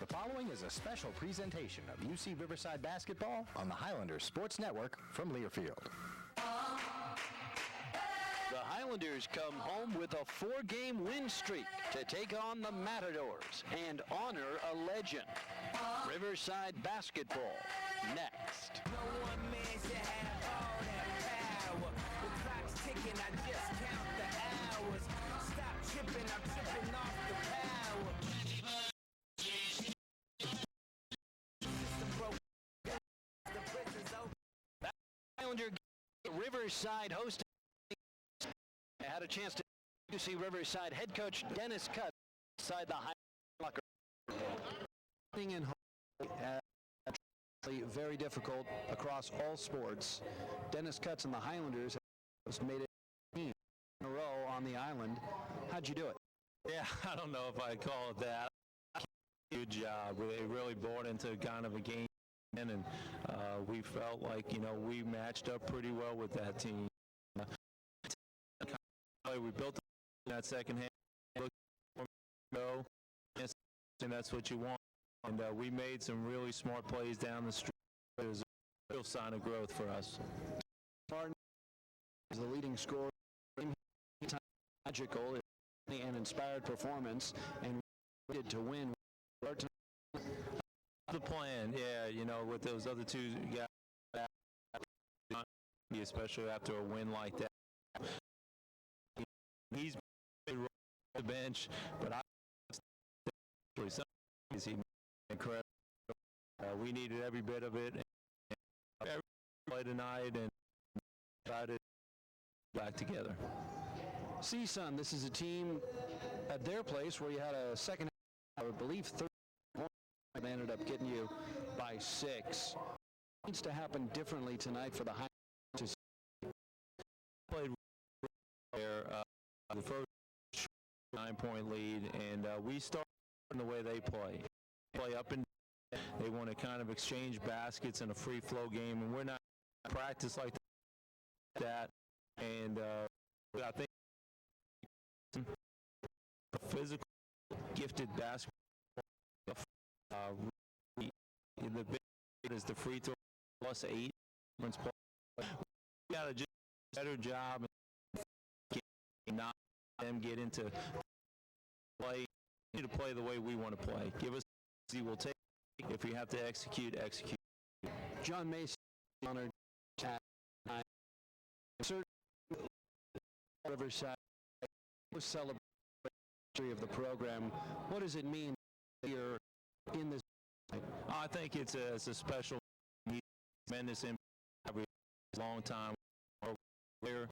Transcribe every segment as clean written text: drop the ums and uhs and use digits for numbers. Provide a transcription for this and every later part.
The following is a special presentation of UC Riverside basketball on the Highlanders Sports Network from Learfield. The Highlanders come home with a 4-game win streak to take on the Matadors and honor a legend. Riverside basketball next. No one man should have all that power. The clock's ticking, I just count the hours. Stop tripping, I'm tripping off the power. Highlander Riverside hosting. I had a chance to see Riverside head coach Dennis Cutt inside the Highlander locker room. In very difficult across all sports. Dennis Cutts and the Highlanders have made it in a row on the island. How'd you do it? Yeah, I don't know if I'd call it that. Good job. They really bought into kind of a game, and we felt like, we matched up pretty well with that team. We built that second half, and that's what you want. And we made some really smart plays down the street. It was a real sign of growth for us. Martin is the leading scorer. Magical and inspired performance, and we needed to win. The plan, yeah, with those other two guys, especially after a win like that. He's been the bench, but he's incredible. We needed every bit of it. Every play tonight, and tried to back together. CSUN, this is a team at their place where you had a second, I believe, 30 points. They ended up getting you by 6. What needs to happen differently tonight for the Highlanders? Played there the first 9-point lead, and we started in the way they play up and down. They want to kind of exchange baskets in a free flow game, and we're not practice like that. And I think a physical, gifted basketball. The big is the free throw +8. We got to just do a better job and not them get into play. We need to play the way we want to play. Give us easy, we'll take. If we have to execute. John Mason honored at certainly Riverside celebration of the program. What does it mean here in this? I think it's a special, tremendous impact. Every long time player,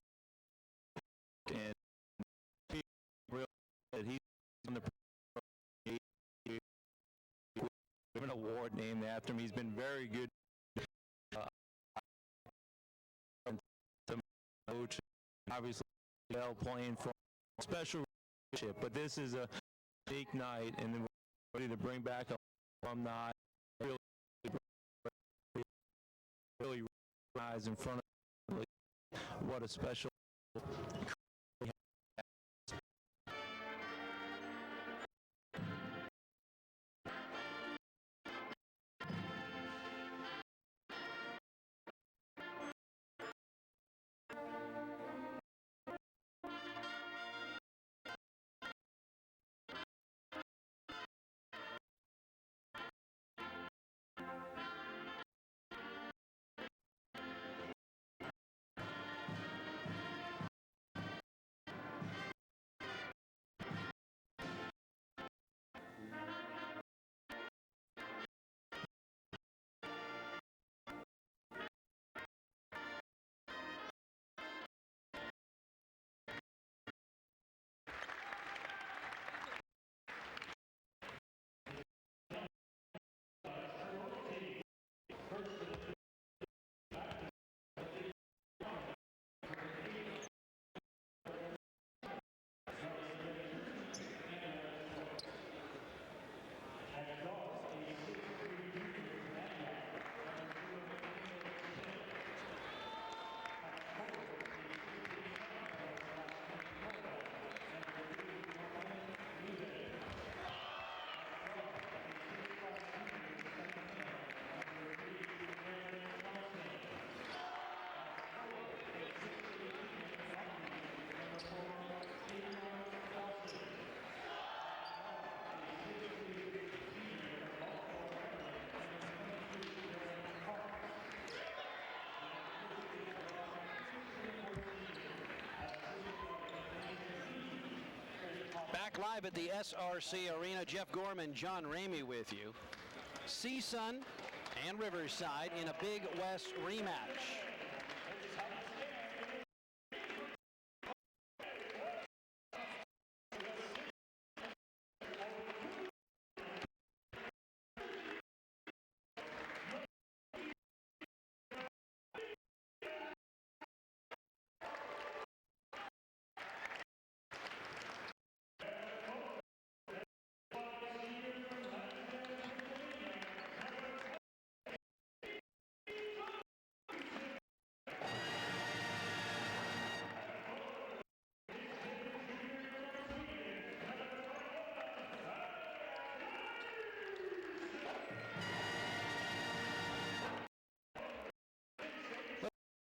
and real that he's on the an award named after him. He's been very good. Coach, obviously, playing for a special relationship, but this is a unique night, and we're ready to bring back alumni. Really recognize in front of what a special Back live at the SRC Arena, Jeff Gorman, John Ramey with you. CSUN and Riverside in a Big West rematch.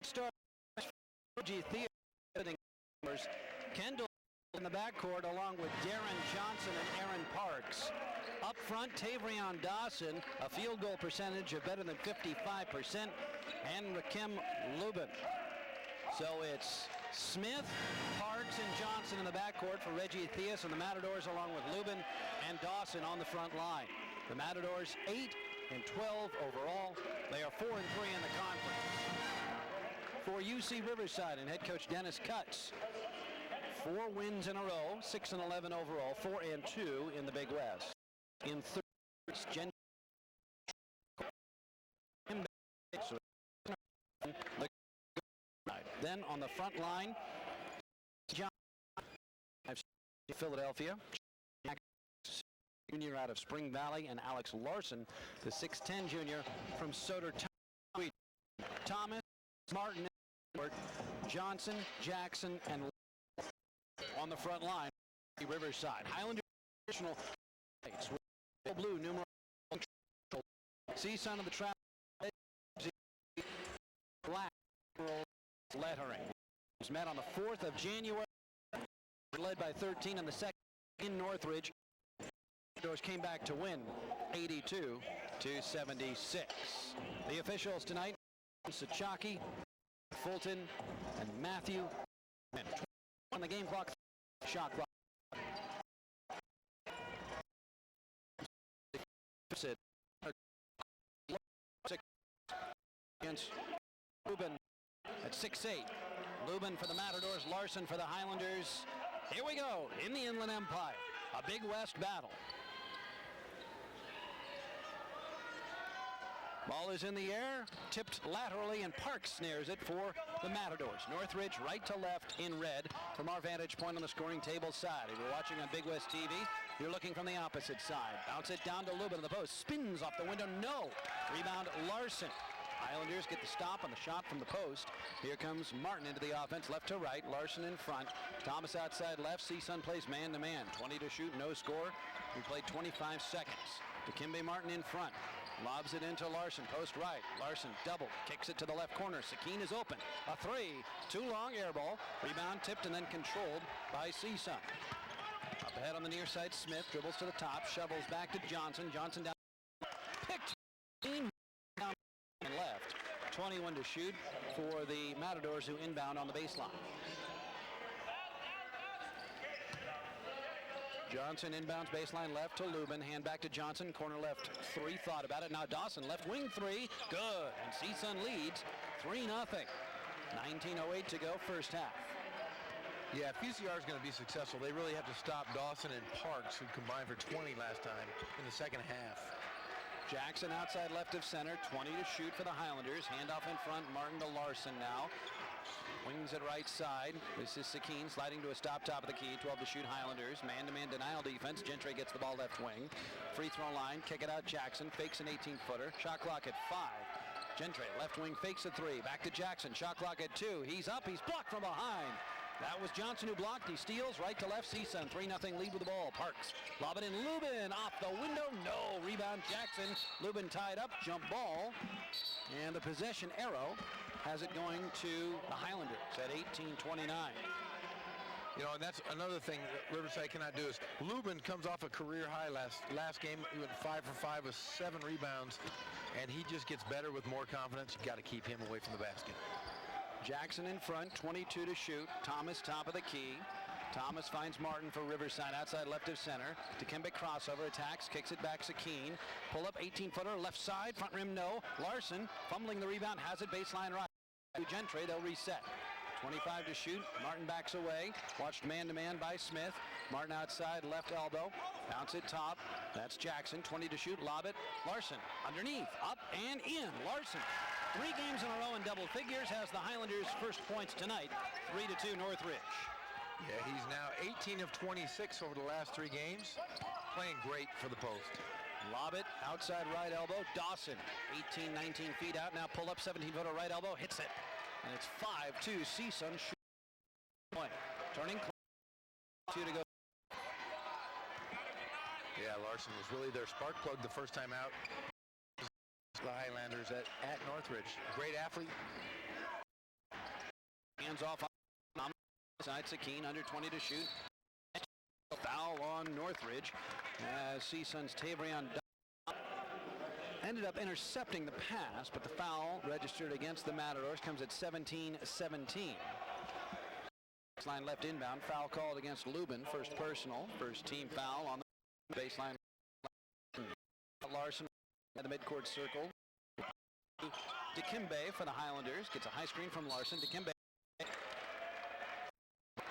Start Kendall in the backcourt along with Darren Johnson and Aaron Parks. Up front, Tavrion Dawson, a field goal percentage of better than 55%, and Rakim Lubin. So it's Smith, Parks, and Johnson in the backcourt for Reggie Theus and the Matadors, along with Lubin and Dawson on the front line. The Matadors 8-12 overall. They are 4-3 in the conference. For UC Riverside and head coach Dennis Cutts, 4 wins in a row, 6-11 overall, 4-2 in the Big West. In third, then on the front line, John Philadelphia, junior out of Spring Valley, and Alex Larson, the 6'10 junior from Soder. Thomas, Martin, Johnson, Jackson, and on the front line, Riverside. Highlander traditional lights with blue numeral CSUN of the trap black lettering. It was met on the 4th of January, led by 13 in the second in Northridge. Doors came back to win 82-76. The officials tonight, Sachaki, Fulton, and Matthew, and on the game clock, shot clock. Against Lubin at 6'8". Lubin for the Matadors, Larson for the Highlanders. Here we go, in the Inland Empire, a Big West battle. Ball is in the air, tipped laterally, and Parks snares it for the Matadors. Northridge right to left in red from our vantage point on the scoring table side. If you're watching on Big West TV, you're looking from the opposite side. Bounce it down to Lubin in the post. Spins off the window. No. Rebound Larson. Islanders get the stop on the shot from the post. Here comes Martin into the offense, left to right. Larson in front. Thomas outside left. CSUN plays man-to-man. 20 to shoot, no score. We played 25 seconds. Dikembe Martin in front. Lobs it into Larson, post right. Larson double, kicks it to the left corner. Sakine is open. A three, too long, air ball. Rebound tipped and then controlled by CSUN. Up ahead on the near side, Smith dribbles to the top, shovels back to Johnson. Johnson down, picked, down and left. 21 to shoot for the Matadors, who inbound on the baseline. Johnson inbounds baseline left to Lubin. Hand back to Johnson. Corner left three. Thought about it. Now Dawson left wing three. Good. And CSUN leads 3-0. 19:08 to go first half. Yeah, if UCR is going to be successful, they really have to stop Dawson and Parks, who combined for 20 last time in the second half. Jackson outside left of center. 20 to shoot for the Highlanders. Handoff in front. Martin to Larson now. Wings at right side. This is Sakine sliding to a stop top of the key. 12 to shoot Highlanders. Man-to-man denial defense. Gentry gets the ball left wing. Free throw line. Kick it out. Jackson fakes an 18-footer. Shot clock at 5. Gentry left wing fakes a 3. Back to Jackson. Shot clock at 2. He's up. He's blocked from behind. That was Johnson who blocked. He steals right to left. CSUN 3-0 lead with the ball. Parks lob it in. Lubin off the window. No. Rebound Jackson. Lubin tied up. Jump ball. And the possession arrow has it going to the Highlanders at 18:29. You know, and that's another thing that Riverside cannot do is Lubin comes off a career high last game. He went 5 for 5 with 7 rebounds, and he just gets better with more confidence. You got to keep him away from the basket. Jackson in front, 22 to shoot. Thomas top of the key. Thomas finds Martin for Riverside outside left of center. Dikembe crossover, attacks, kicks it back. Sakine. Pull up 18-footer, left side, front rim no. Larson fumbling the rebound, has it baseline right. Gentry, they'll reset. 25 to shoot. Martin backs away. Watched man-to-man by Smith. Martin outside, left elbow. Bounce it top. That's Jackson. 20 to shoot. Lob it. Larson underneath. Up and in. Larson. 3 games in a row in double figures. Has the Highlanders' first points tonight. 3-2 Northridge. Yeah, he's now 18 of 26 over the last 3 games. Playing great for the post. Lob it. Outside right elbow. Dawson. 18, 19 feet out. Now pull up 17-footer right elbow. Hits it. And it's 5-2 CSUN. Point. Turning. 2 to go. Yeah, Larson was really their spark plug the first time out. The Highlanders at Northridge. Great athlete. Hands off on side. Sakine under 20 to shoot. Foul on Northridge as CSUN's Tavrion ended up intercepting the pass, but the foul registered against the Matadors comes at 17-17. Baseline left inbound. Foul called against Lubin. First personal. First team foul on the baseline. Larson at the midcourt circle. Dikembe for the Highlanders. Gets a high screen from Larson. Dikembe.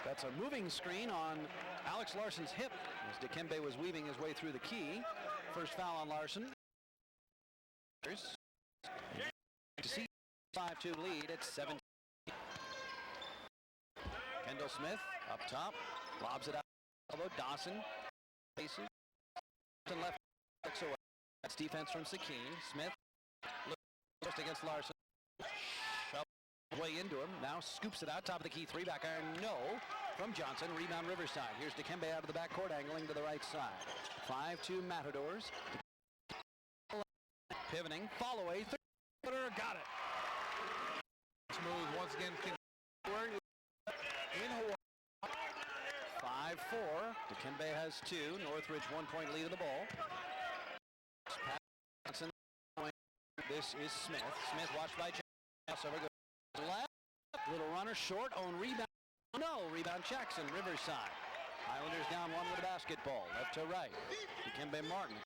That's a moving screen on Alex Larson's hip as Dikembe was weaving his way through the key. First foul on Larson. To see 5-2 lead at 17. Kendall Smith up top, lobs it out. Dawson faces left. That's defense from Sakine. Smith just against Larson. Shoved way into him. Now scoops it out. Top of the key. 3 back iron. No. From Johnson. Rebound Riverside. Here's Dikembe out of the backcourt, angling to the right side. 5-2 Matadors. Pivoting. Follow away. Got it. Smooth once again. In Hawaii. 5-4. Dikembe has 2. Northridge 1-point lead of the ball. This is Smith. Smith watched by Jackson. Left. Little runner short. Own rebound. No. Rebound Jackson. Riverside. Highlanders down 1 with the basketball. Left to right. Dikembe Martin.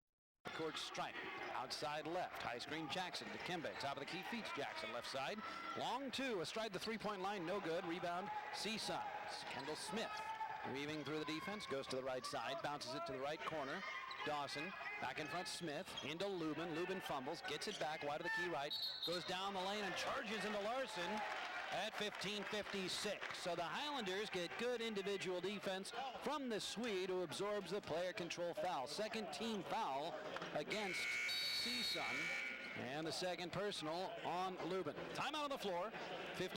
Court strike. Outside left. High screen Jackson. Dikembe. Top of the key. Feeds Jackson. Left side. Long 2. Astride the 3-point line. No good. Rebound CSUN. Kendall Smith. Weaving through the defense. Goes to the right side. Bounces it to the right corner. Dawson. Back in front. Smith. Into Lubin. Lubin fumbles. Gets it back. Wide of the key right. Goes down the lane and charges into Larson at 15:56. So the Highlanders get good individual defense from the Swede who absorbs the player control foul. Second team foul against CSUN. And the second personal on Lubin. Timeout on the floor. 15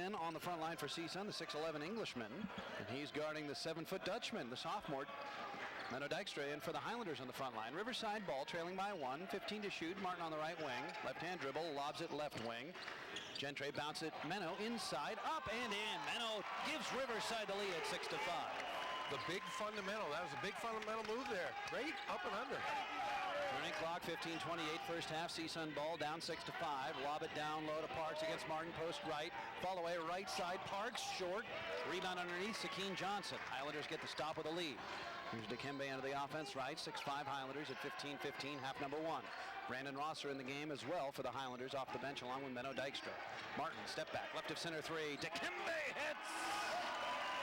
in on the front line for CSUN, the 6'11 Englishman, and he's guarding the 7-foot Dutchman, the sophomore. Menno Dijkstra in for the Highlanders on the front line. Riverside ball trailing by 1, 15 to shoot. Martin on the right wing, left-hand dribble, lobs it left wing. Gentry bounce it, Menno inside, up and in. Menno gives Riverside the lead at 6-5. The big fundamental. That was a big fundamental move there. Great up and under. Running clock, 15:28 first half. CSUN ball down 6-5. Lob it down low to Parks against Martin, post right. Fall away right side, Parks short. Rebound underneath, Sakeen Johnson. Highlanders get the stop with a lead. Here's Dikembe into the offense right. 6'5 Highlanders at 15-15, half number 1. Brandon Rosser in the game as well for the Highlanders off the bench along with Menno Dijkstra. Martin, step back, left of center 3. Dikembe hits!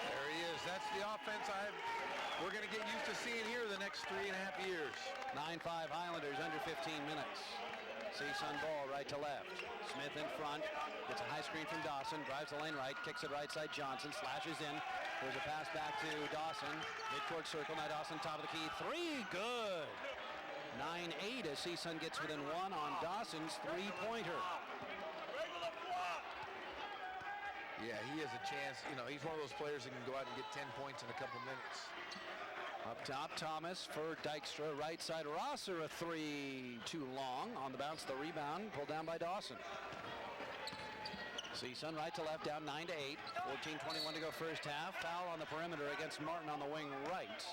There he is. That's the offense we're going to get used to seeing here the next 3.5 years. 9-5 Highlanders under 15 minutes. CSUN ball right to left. Smith in front. Gets a high screen from Dawson. Drives the lane right. Kicks it right side. Johnson slashes in. There's a pass back to Dawson. Midcourt circle. Now Dawson top of the key. 3. Good. 9-8 as CSUN gets within 1 on Dawson's three-pointer. Yeah, he has a chance. You know, he's one of those players that can go out and get 10 points in a couple minutes. Up top, Thomas for Dijkstra. Right side, Rosser, a 3 too long. On the bounce, the rebound, pulled down by Dawson. CSUN right to left, down 9-8. 14:21 to go first half. Foul on the perimeter against Martin on the wing right.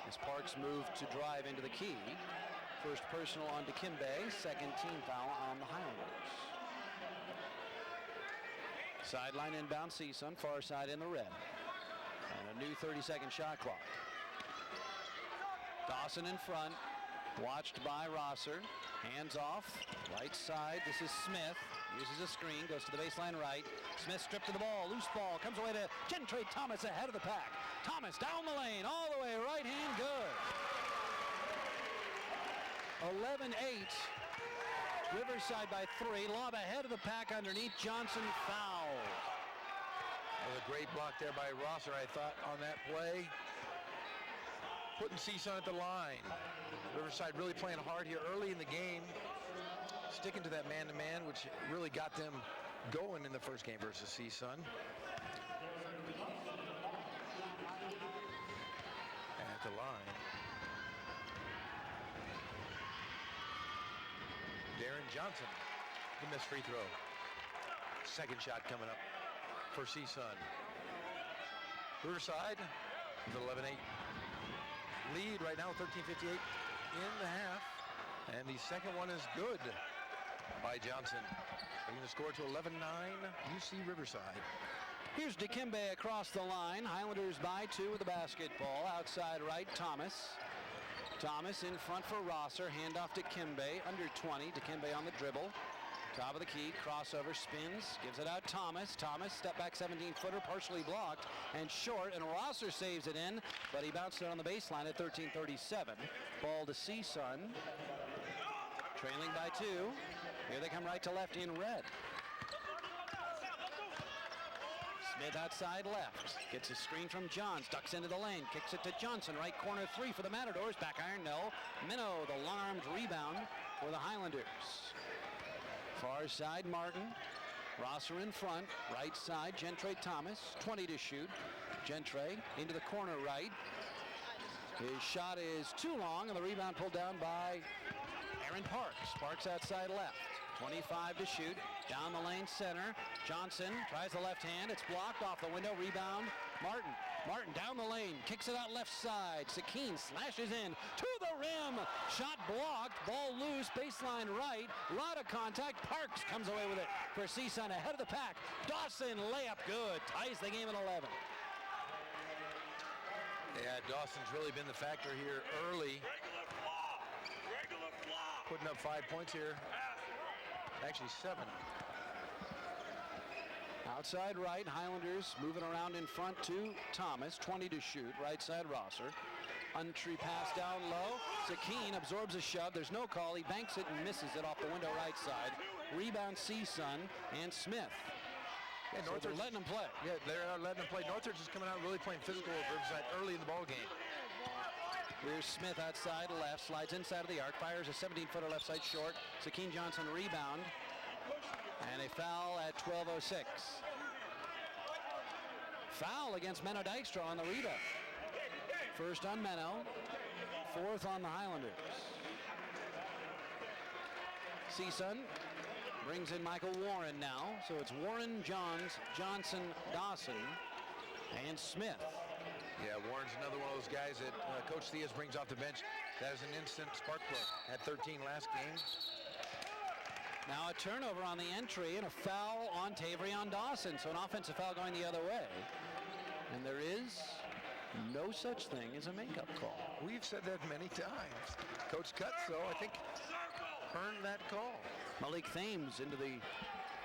As Parks moved to drive into the key. First personal on Dikembe. Second team foul on the Highlanders. Sideline inbound CSUN, far side in the red. And a new 30-second shot clock. Dawson in front, watched by Rosser. Hands off, right side. This is Smith. Uses a screen, goes to the baseline right. Smith stripped to the ball, loose ball, comes away to Gentry Thomas ahead of the pack. Thomas down the lane, all the way, right hand, good. 11-8. Riverside by 3. Lob ahead of the pack underneath. Johnson foul. That was a great block there by Rosser, I thought, on that play. Putting CSUN at the line. Riverside really playing hard here early in the game. Sticking to that man-to-man, which really got them going in the first game versus CSUN. At the line. Darren Johnson, the missed free throw. Second shot coming up for CSUN. Riverside with 11-8 lead right now, 13:58 in the half. And the second one is good by Johnson. Bringing the score to 11-9, UC Riverside. Here's Dikembe across the line. Highlanders by 2 with the basketball. Outside right, Thomas. Thomas in front for Rosser. Handoff to Dikembe, under 20. Dikembe on the dribble. Top of the key, crossover, spins, gives it out Thomas. Thomas, step back 17-footer, partially blocked and short, and Rosser saves it in, but he bounced it on the baseline at 13:37. Ball to CSUN. Trailing by 2. Here they come right to left in red. Smith outside left. Gets a screen from Johns. Ducks into the lane. Kicks it to Johnson. Right corner 3 for the Matadors. Back iron, no. Minnow, the long-armed rebound for the Highlanders. Far side, Martin. Rosser in front. Right side, Gentry Thomas. 20 to shoot. Gentry into the corner right. His shot is too long, and the rebound pulled down by Aaron Parks. Parks outside left. 25 to shoot. Down the lane center. Johnson tries the left hand. It's blocked off the window. Rebound. Martin. Martin down the lane. Kicks it out left side. Sakeen slashes in to the rim. Shot blocked. Ball loose. Baseline right. Lot of contact. Parks comes away with it for CSUN ahead of the pack. Dawson layup good. Ties the game at 11. Yeah, Dawson's really been the factor here early. Putting up 5 points here. Actually 7. Outside right, Highlanders moving around in front to Thomas. 20 to shoot, right side Rosser. Untree pass down low. Sakeen absorbs a shove. There's no call. He banks it and misses it off the window right side. Rebound CSUN and Smith. Yeah, So they're letting them play. Yeah, they're letting them play. Northridge is coming out really playing physical with Riverside early in the ball game. Here's Smith outside left, slides inside of the arc, fires a 17-footer left side short. Sakeen Johnson rebound, and a foul at 12:06. Foul against Menno Dykstra on the rebound. First on Menno, fourth on the Highlanders. CSUN brings in Michael Warren now. So it's Warren, Johns, Johnson, Dawson, and Smith. Yeah, Warren's another one of those guys that Coach Theus brings off the bench. That is an instant spark plug. Had 13 last game. Now a turnover on the entry and a foul on Tavrion Dawson. So an offensive foul going the other way. And there is no such thing as a makeup call. We've said that many times. Coach Cutso, I think, earned that call. Malik Thames into the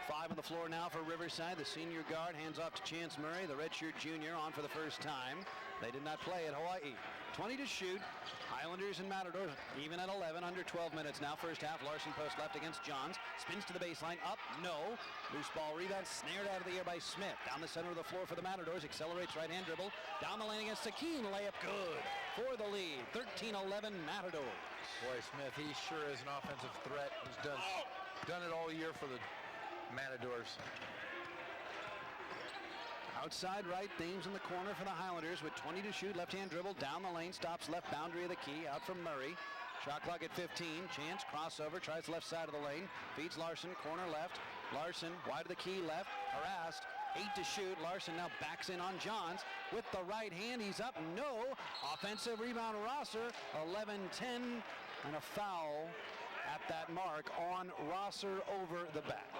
5 on the floor now for Riverside. The senior guard hands off to Chance Murray, the redshirt junior, on for the first time. They did not play at Hawaii. 20 to shoot. Highlanders and Matadors even at 11, under 12 minutes now. First half, Larson post left against Johns. Spins to the baseline, up, no. Loose ball rebound, snared out of the air by Smith. Down the center of the floor for the Matadors, accelerates right-hand dribble. Down the lane against Sakeen, layup good for the lead. 13-11 Matadors. Boy, Smith, he sure is an offensive threat. He's done it all year for the Matadors. Outside right, Thames in the corner for the Highlanders with 20 to shoot. Left-hand dribble, down the lane, stops left boundary of the key, out from Murray. Shot clock at 15. Chance, crossover, tries left side of the lane. Feeds Larson, corner left. Larson, wide of the key left, harassed. 8 to shoot. Larson now backs in on Johns with the right hand. He's up, no. Offensive rebound, Rosser. 11-10, and a foul at that mark on Rosser over the back.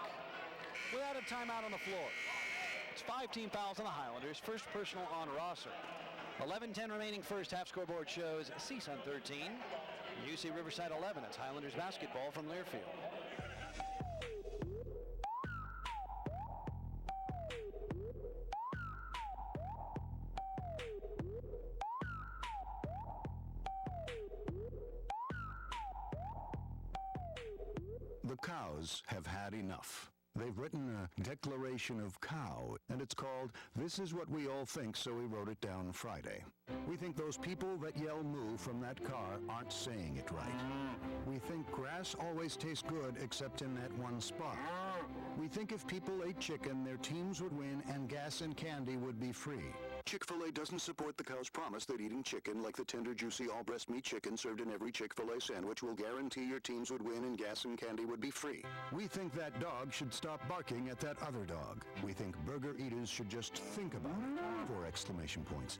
Without a timeout on the floor. It's 5 team fouls on the Highlanders. First personal on Rosser. 11-10 remaining first half. Scoreboard shows CSUN 13, UC Riverside 11. It's Highlanders basketball from Learfield. The Cows have had enough. They've written a declaration of cow, and it's called "This is what we all think, so we wrote it down Friday." We think those people that yell moo from that car aren't saying it right. We think grass always tastes good except in that one spot. We think if people ate chicken, their teams would win and gas and candy would be free. Chick-fil-A doesn't support the cow's promise that eating chicken, like the tender, juicy, all-breast meat chicken served in every Chick-fil-A sandwich, will guarantee your teams would win and gas and candy would be free. We think that dog should stop barking at that other dog. We think burger eaters should just think about it. 4 exclamation points.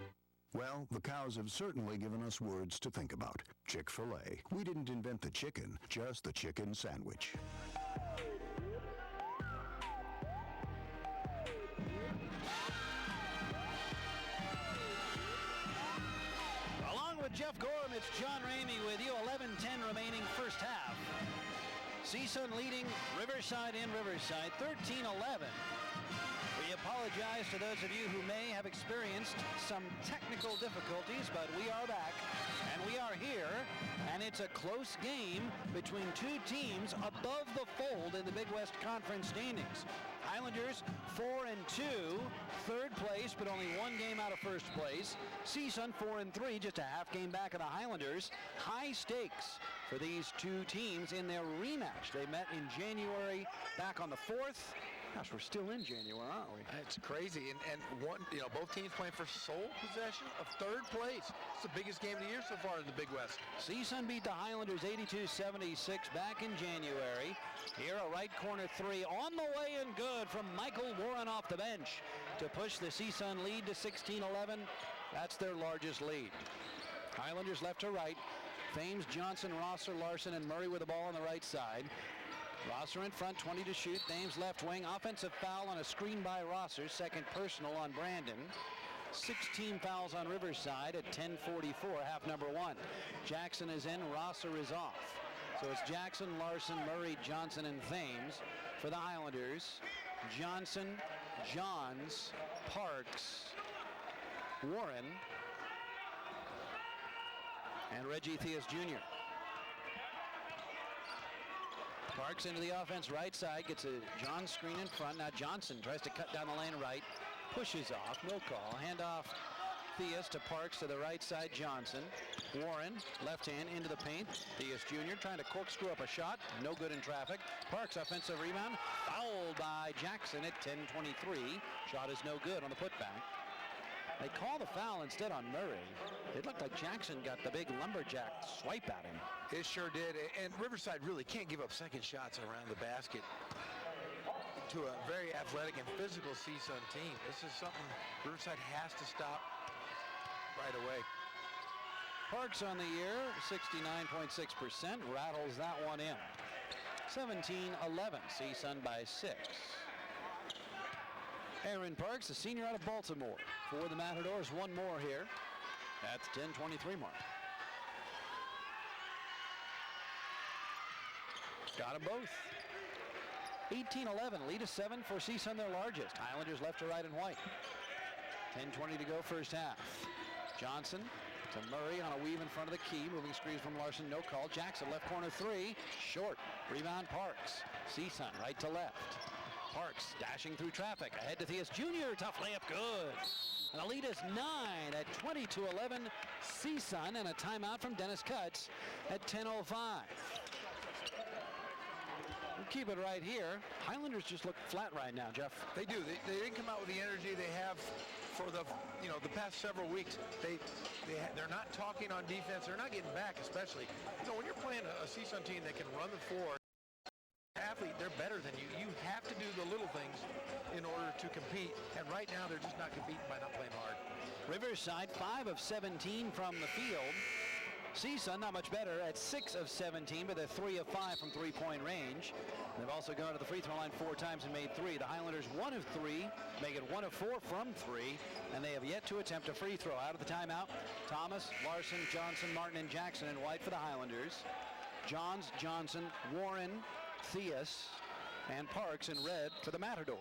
Well, the cows have certainly given us words to think about. Chick-fil-A. We didn't invent the chicken, just the chicken sandwich. Jeff Gorham, it's John Ramey with you. 11-10 remaining first half. CSUN leading Riverside in Riverside, 13-11. We apologize to those of you who may have experienced some technical difficulties, but we are back, and we are here, and it's a close game between two teams above the fold in the Big West Conference standings. Highlanders 4-2, third place, but only one game out of first place. CSUN 4-3, just a half game back of the Highlanders. High stakes for these two teams in their rematch. They met in January, back on the 4th. Gosh, we're still in January, aren't we? It's crazy, and one, both teams playing for sole possession of third place. It's the biggest game of the year so far in the Big West. CSUN beat the Highlanders 82-76 back in January. Here, a right corner 3 on the way and good from Michael Warren off the bench to push the CSUN lead to 16-11. That's their largest lead. Highlanders left to right. Thames, Johnson, Rosser, Larson, and Murray with the ball on the right side. Rosser in front, 20 to shoot. Thames left wing. Offensive foul on a screen by Rosser. Second personal on Brandon. 16 fouls on Riverside at 10:44, half number 1. Jackson is in. Rosser is off. So it's Jackson, Larson, Murray, Johnson, and Thames for the Highlanders. Johnson, Johns, Parks, Warren, and Reggie Theus Jr. Parks into the offense right side, gets a John screen in front. Now Johnson tries to cut down the lane right, pushes off, no call. Handoff Theus to Parks to the right side, Johnson. Warren, left hand into the paint. Theus Jr. trying to corkscrew up a shot, no good in traffic. Parks offensive rebound, fouled by Jackson at 10:23. Shot is no good on the putback. They call the foul instead on Murray. It looked like Jackson got the big lumberjack swipe at him. It sure did. And Riverside really can't give up second shots around the basket to a very athletic and physical CSUN team. This is something Riverside has to stop right away. Parks on the year, 69.6%, rattles that one in. 17-11, CSUN by 6. Aaron Parks, the senior out of Baltimore. For the Matadors, one more here at the 10:23 mark. Got them both. 18-11, lead of 7 for CSUN, their largest. Highlanders left to right and white. 10:20 to go first half. Johnson to Murray on a weave in front of the key. Moving screens from Larson, no call. Jackson, left corner three, short. Rebound Parks. CSUN, right to left. Parks dashing through traffic. Ahead to Theus Jr. Tough layup, good. And the lead is 9 at 22-11. CSUN, and a timeout from Dennis Cutts at 10:05. We'll keep it right here. Highlanders just look flat right now, Jeff. They do. They didn't come out with the energy they have for the past several weeks. They're not talking on defense. They're not getting back, especially. When you're playing a CSUN team that can run the floor, athlete, they're better than you. You have to do the little things in order to compete. And right now, they're just not competing by not playing hard. Riverside, 5 of 17 from the field. CSUN not much better at 6 of 17, but they're 3 of 5 from three-point range. They've also gone to the free throw line 4 times and made 3. The Highlanders 1 of 3, make it 1 of 4 from 3, and they have yet to attempt a free throw. Out of the timeout, Thomas, Larson, Johnson, Martin, and Jackson in white for the Highlanders. Johns, Johnson, Warren, Theus, and Parks in red for the Matadors.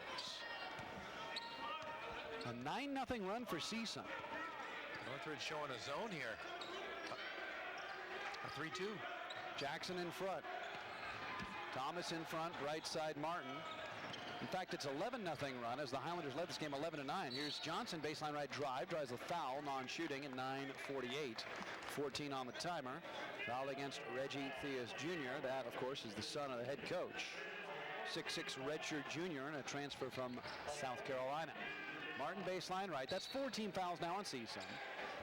A 9-0 run for CSUN. Northridge showing a zone here. A 3-2. Jackson in front. Thomas in front, right side Martin. In fact, it's 11-0 run as the Highlanders led this game 11-9. Here's Johnson, baseline right drive, drives a foul, non-shooting at 9:48. 14 on the timer. Foul against Reggie Theus Jr. That, of course, is the son of the head coach. 6'6" redshirt junior and a transfer from South Carolina. Martin baseline right. That's 14 fouls now on CSUN.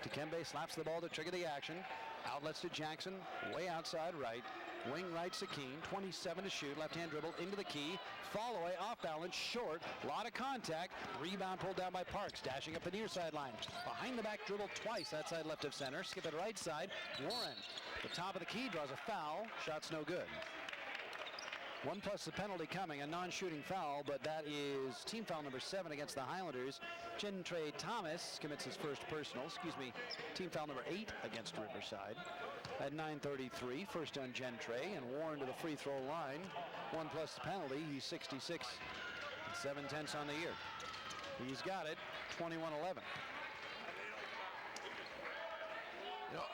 Dikembe slaps the ball to trigger the action. Outlets to Jackson, way outside right. Wing right Sakine, 27 to shoot. Left-hand dribble into the key. Fall away, off balance, short. Lot of contact. Rebound pulled down by Parks. Dashing up the near sideline. Behind the back dribble twice outside left of center. Skip it right side. Warren, the top of the key, draws a foul. Shot's no good. 1 plus the penalty coming, a non-shooting foul, but that is team foul number 7 against the Highlanders. Gentre Thomas commits his first personal, team foul number 8 against Riverside. At 9:33, first on Gentre, and Warren to the free throw line. 1 plus the penalty, he's 66 and 7/10 on the year. He's got it, 21-11.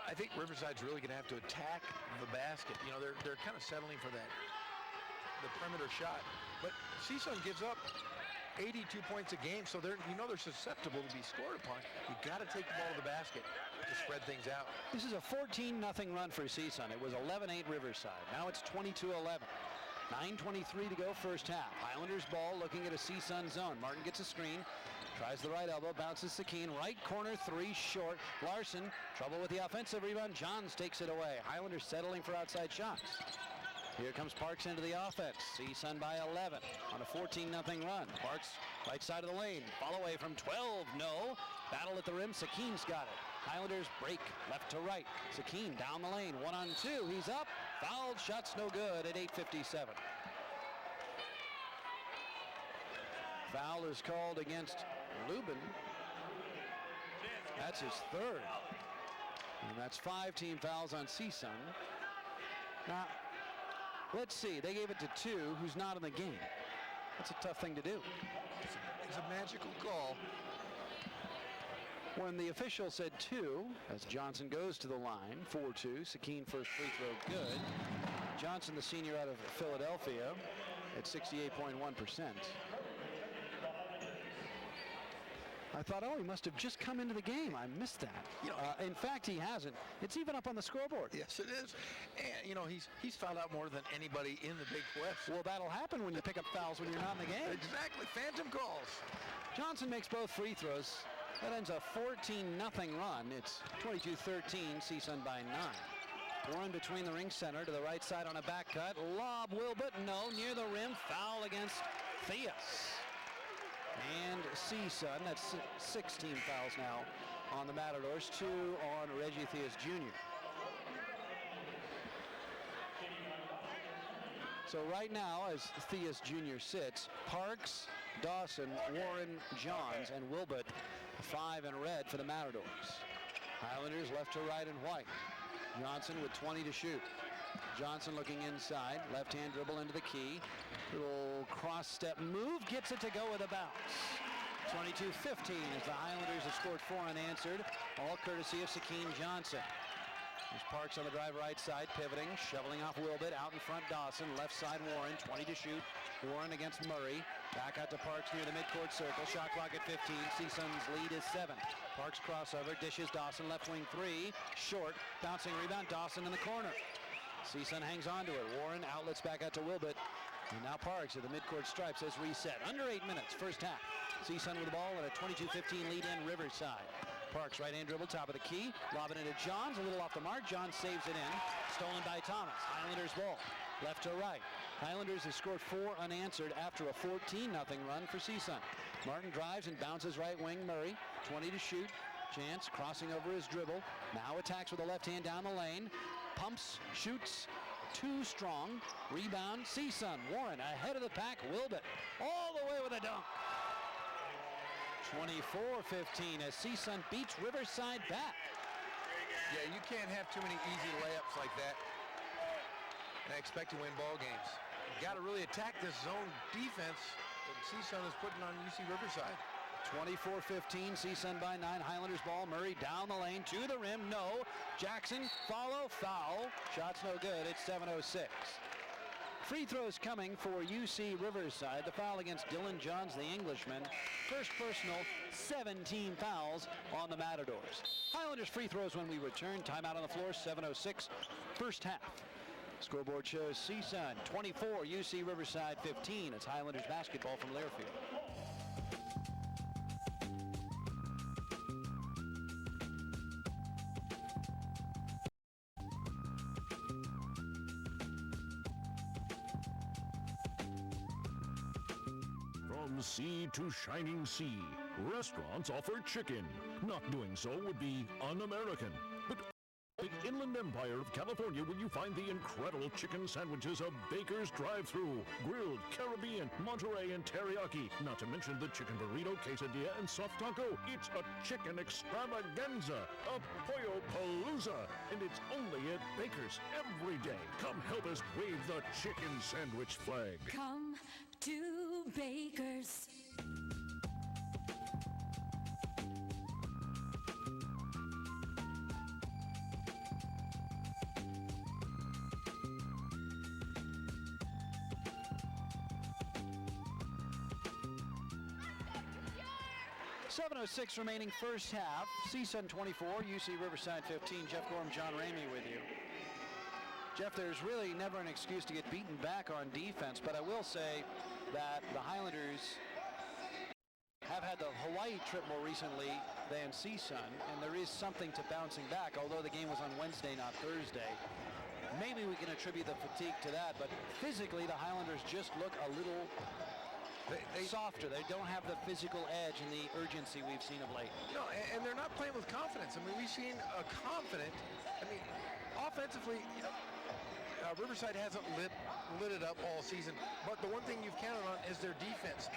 I think Riverside's really going to have to attack the basket. They're kind of settling for the perimeter shot. But CSUN gives up 82 points a game, so they're susceptible to be scored upon. You've got to take the ball to the basket to spread things out. This is a 14-0 run for CSUN. It was 11-8 Riverside. Now it's 22-11. 9:23 to go first half. Highlanders ball looking at a CSUN zone. Martin gets a screen. Tries the right elbow, bounces Sakine. Right corner three, short. Larson, trouble with the offensive rebound. Johns takes it away. Highlanders settling for outside shots. Here comes Parks into the offense. CSUN by 11 on a 14-0 run. Parks, right side of the lane. Fall away from 12, no. Battle at the rim, Sakine's got it. Highlanders break left to right. Sakine down the lane, 1-on-2. He's up, fouled, shot's no good at 8:57. Foul is called against Lubin. That's his third. And that's 5 team fouls on CSUN. Now, let's see. They gave it to 2, who's not in the game. That's a tough thing to do. It's a magical call. When the official said 2, as Johnson goes to the line, 4-2. Sakine first free throw good. Johnson, the senior out of Philadelphia, at 68.1%. I thought, he must have just come into the game. I missed that. In fact, he hasn't. It's even up on the scoreboard. Yes, it is. And, he's fouled out more than anybody in the Big West. Well, that'll happen when you pick up fouls when you're not in the game. Exactly. Phantom calls. Johnson makes both free throws. That ends a 14-0 run. It's 22-13, CSUN by 9. Warren between the ring center to the right side on a back cut. Lob Wilbert, no, near the rim. Foul against Theus. And CSUN, that's 16 fouls now on the Matadors, 2 on Reggie Theus Jr. So right now, as Theus Jr. sits, Parks, Dawson, Warren, Johns, and Wilbert, 5 in red for the Matadors. Highlanders left to right in white. Johnson with 20 to shoot. Johnson looking inside, left-hand dribble into the key. Little cross-step move, gets it to go with a bounce. 22-15 as the Highlanders have scored 4 unanswered, all courtesy of Sakeen Johnson. There's Parks on the drive right side, pivoting, shoveling off Wilbert, out in front Dawson, left side Warren, 20 to shoot. Warren against Murray, back out to Parks near the midcourt circle, shot clock at 15, CSUN's lead is 7. Parks crossover, dishes Dawson, left wing 3, short, bouncing rebound, Dawson in the corner. CSUN hangs on to it, Warren outlets back out to Wilbert, and now Parks at the midcourt stripe says reset. Under 8 minutes, first half. CSUN with the ball at a 22-15 lead in Riverside. Parks right-hand dribble, top of the key, lobbing it at Johns, a little off the mark. Johns saves it in, stolen by Thomas. Highlanders ball, left to right. Highlanders have scored 4 unanswered after a 14-0 run for CSUN. Martin drives and bounces right wing. Murray, 20 to shoot. Chance crossing over his dribble. Now attacks with the left hand down the lane. Pumps, shoots, too strong. Rebound, CSUN. Warren ahead of the pack. Wilbert all the way with a dunk. 24-15 as CSUN beats Riverside back. Yeah, you can't have too many easy layups like that and expect to win ball games. You got to really attack this zone defense that CSUN is putting on UC Riverside. 24-15, CSUN by 9. Highlanders ball. Murray down the lane to the rim. No. Jackson follow, foul. Shot's no good. It's 7:06. Free throws coming for UC Riverside. The foul against Dylan Johns, the Englishman. First personal, 17 fouls on the Matadors. Highlanders free throws when we return. Timeout on the floor, 7:06, first half. Scoreboard shows CSUN 24, UC Riverside 15. It's Highlanders basketball from Learfield. From sea to shining sea, restaurants offer chicken. Not doing so would be un-American. But in the Inland Empire of California will you find the incredible chicken sandwiches of Baker's Drive-Thru, grilled, Caribbean, Monterey, and teriyaki. Not to mention the chicken burrito, quesadilla, and soft taco. It's a chicken extravaganza, a pollo palooza, and it's only at Baker's every day. Come help us wave the chicken sandwich flag. Come to Baker's. .06 remaining first half. CSUN 24, UC Riverside 15. Jeff Gorham, John Ramey with you. Jeff, there's really never an excuse to get beaten back on defense, but I will say that the Highlanders have had the Hawaii trip more recently than CSUN, and there is something to bouncing back, although the game was on Wednesday, not Thursday. Maybe we can attribute the fatigue to that, but physically the Highlanders just look a little softer. They don't have the physical edge and the urgency we've seen of late. No, and they're not playing with confidence. I mean, we've seen a confident, offensively, Riverside hasn't lit it up all season, but the one thing you've counted on is their defense.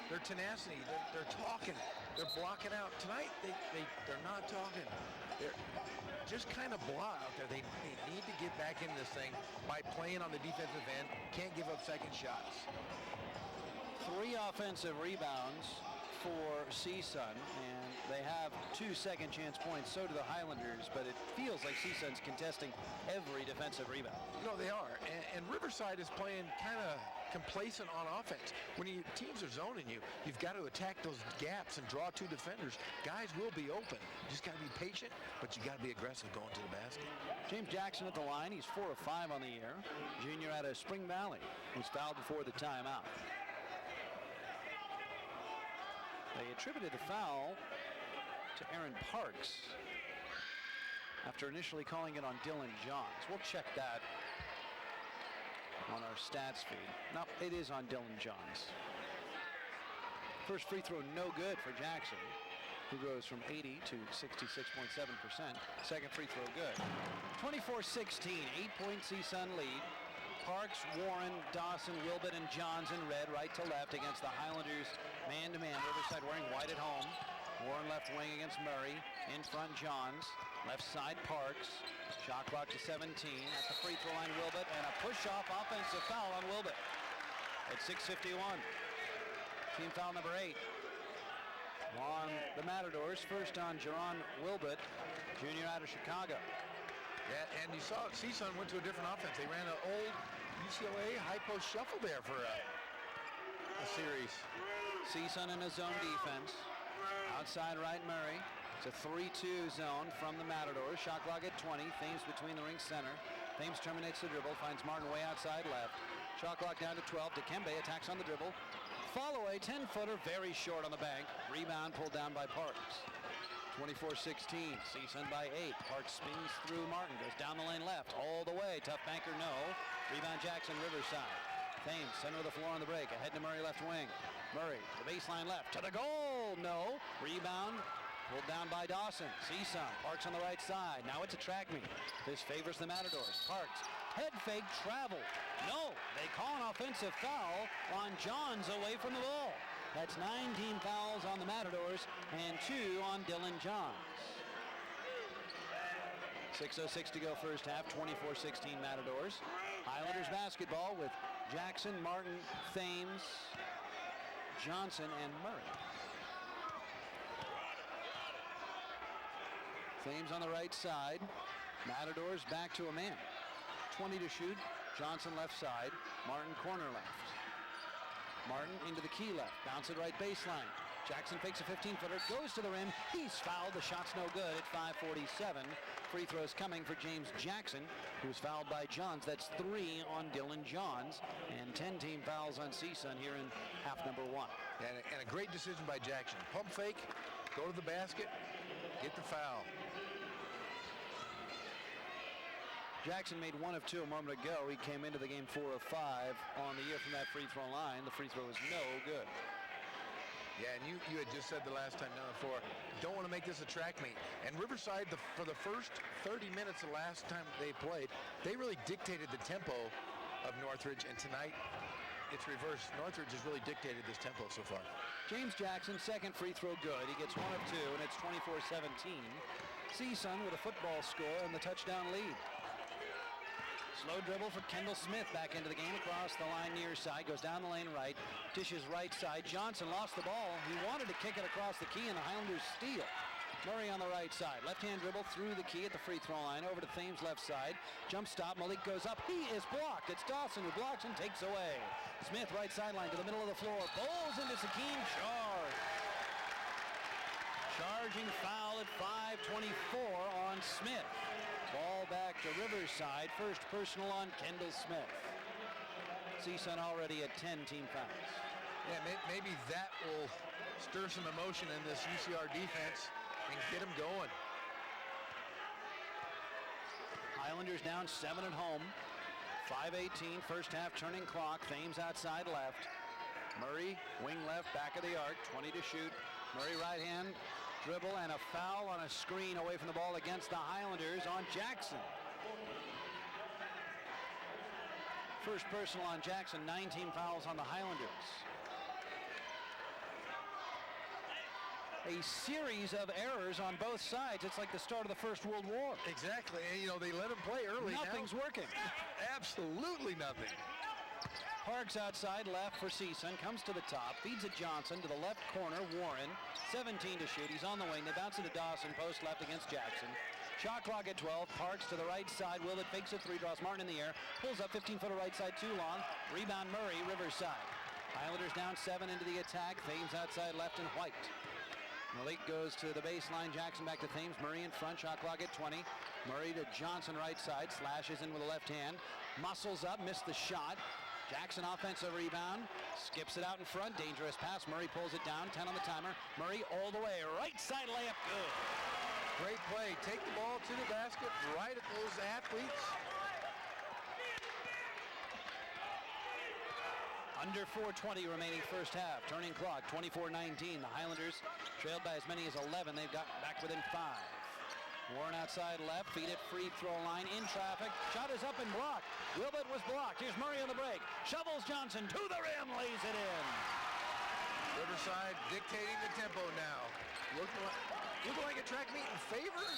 Their tenacity, they're talking, they're blocking out. Tonight, they're not talking. They're just kind of blah out there. They need to get back into this thing by playing on the defensive end. Can't give up second shots. 3 offensive rebounds for CSUN, and they have 2 second chance points. So do the Highlanders, but it feels like CSUN's contesting every defensive rebound. No, they are, and Riverside is playing kind of complacent on offense. When teams are zoning you, you've got to attack those gaps and draw 2 defenders. Guys will be open. You just got to be patient, but you got to be aggressive going to the basket. James Jackson at the line. He's 4 of 5 on the year. Junior out of Spring Valley. He's fouled before the timeout. They attributed the foul to Aaron Parks after initially calling it on Dylan Johns. We'll check that on our stats feed. No, it is on Dylan Johns. First free throw no good for Jackson, who goes from 80 to 66.7%. Second free throw good. 24-16, 8-point CSUN lead. Parks, Warren, Dawson, Wilbert, and Johns in red, right to left against the Highlanders man-to-man. Riverside wearing white at home. Warren left wing against Murray. In front, Johns. Left side, Parks. Shot clock to 17. At the free throw line, Wilbert, and a push-off offensive foul on Wilbert. At 6:51. Team foul number 8 on the Matadors. First on Jerron Wilbert, junior out of Chicago. Yeah, and you saw CSUN went to a different offense. They ran an old UCLA high post shuffle there for a series. CSUN in a zone defense. Outside right, Murray. It's a 3-2 zone from the Matadors. Shot clock at 20. Thames between the ring center. Thames terminates the dribble. Finds Martin way outside left. Shot clock down to 12. Dikembe attacks on the dribble. Follow a 10-footer, very short on the bank. Rebound pulled down by Parks. 24-16. CSUN by 8. Parks spins through Martin. Goes down the lane left. All the way. Tough banker, no. Rebound Jackson, Riverside. Thames, center of the floor on the break. Ahead to Murray, left wing. Murray, the baseline left. To the goal. No. Rebound pulled down by Dawson. CSUN. Parks on the right side. Now it's a track meet. This favors the Matadors. Parks. Head fake, travel. No. They call an offensive foul on Johns away from the ball. That's 19 fouls on the Matadors and 2 on Dylan Johns. 6:06 to go first half. 24-16 Matadors. Highlanders basketball with Jackson, Martin, Thames, Johnson, and Murray. Thames on the right side. Matadors back to a man. 20 to shoot. Johnson left side. Martin corner left. Martin into the key left. Bounce it right baseline. Jackson fakes a 15-footer. Goes to the rim. He's fouled. The shot's no good at 5:47. Free throws coming for James Jackson, who's fouled by Johns. That's 3 on Dylan Johns. And 10 team fouls on CSUN here in half number 1. And a great decision by Jackson. Pump fake. Go to the basket. Get the foul. Jackson made 1 of 2 a moment ago. He came into the game 4 of 5 on the year from that free throw line. The free throw is no good. Yeah, and you had just said the last time down the floor, don't want to make this a track meet. And Riverside, for the first 30 minutes the last time they played, they really dictated the tempo of Northridge. And tonight, it's reversed. Northridge has really dictated this tempo so far. James Jackson, second free throw good. He gets 1 of 2, and it's 24-17. CSUN with a football score and the touchdown lead. Slow dribble for Kendall Smith back into the game across the line near side. Goes down the lane right. Dishes right side. Johnson lost the ball. He wanted to kick it across the key and the Highlanders steal. Murray on the right side. Left-hand dribble through the key at the free throw line. Over to Thames left side. Jump stop. Malik goes up. He is blocked. It's Dawson who blocks and takes away. Smith right sideline to the middle of the floor. Bowls into Sakeem. Charge. Charging foul at 5:24 on Smith. Ball back to Riverside. First personal on Kendall Smith. CSUN already at 10 team fouls. Yeah, maybe that will stir some emotion in this UCR defense and get them going. Highlanders down 7 at home. 5:18, first half turning clock. Thames outside left. Murray, wing left, back of the arc. 20 to shoot. Murray right hand. Dribble and a foul on a screen away from the ball against the Highlanders on Jackson. First personal on Jackson, 19 fouls on the Highlanders. A series of errors on both sides. It's like the start of the First World War. Exactly. And, you know, they let him play early. Nothing's working. Absolutely nothing. Parks outside left for CSUN. Comes to the top. Feeds it Johnson to the left corner. Warren. 17 to shoot. He's on the wing. They bounce it to Dawson. Post left against Jackson. Shot clock at 12. Parks to the right side. Willett fakes a 3. Draws Martin in the air. Pulls up 15-footer right side too long. Rebound Murray. Riverside. Highlanders down 7 into the attack. Thames outside left and White. Malik goes to the baseline. Jackson back to Thames. Murray in front. Shot clock at 20. Murray to Johnson right side. Slashes in with the left hand. Muscles up. Missed the shot. Jackson offensive rebound. Skips it out in front. Dangerous pass. Murray pulls it down. 10 on the timer. Murray all the way. Right side layup. Good. Great play. Take the ball to the basket right at those athletes. Under 4:20 remaining first half. Turning clock. 24-19. The Highlanders trailed by as many as 11. They've got back within 5. Warren outside left, feed it, free throw line, in traffic. Shot is up and blocked. Wilbert was blocked. Here's Murray on the break. Shovels Johnson to the rim, lays it in. Riverside dictating the tempo now. Looking like a track meet in favor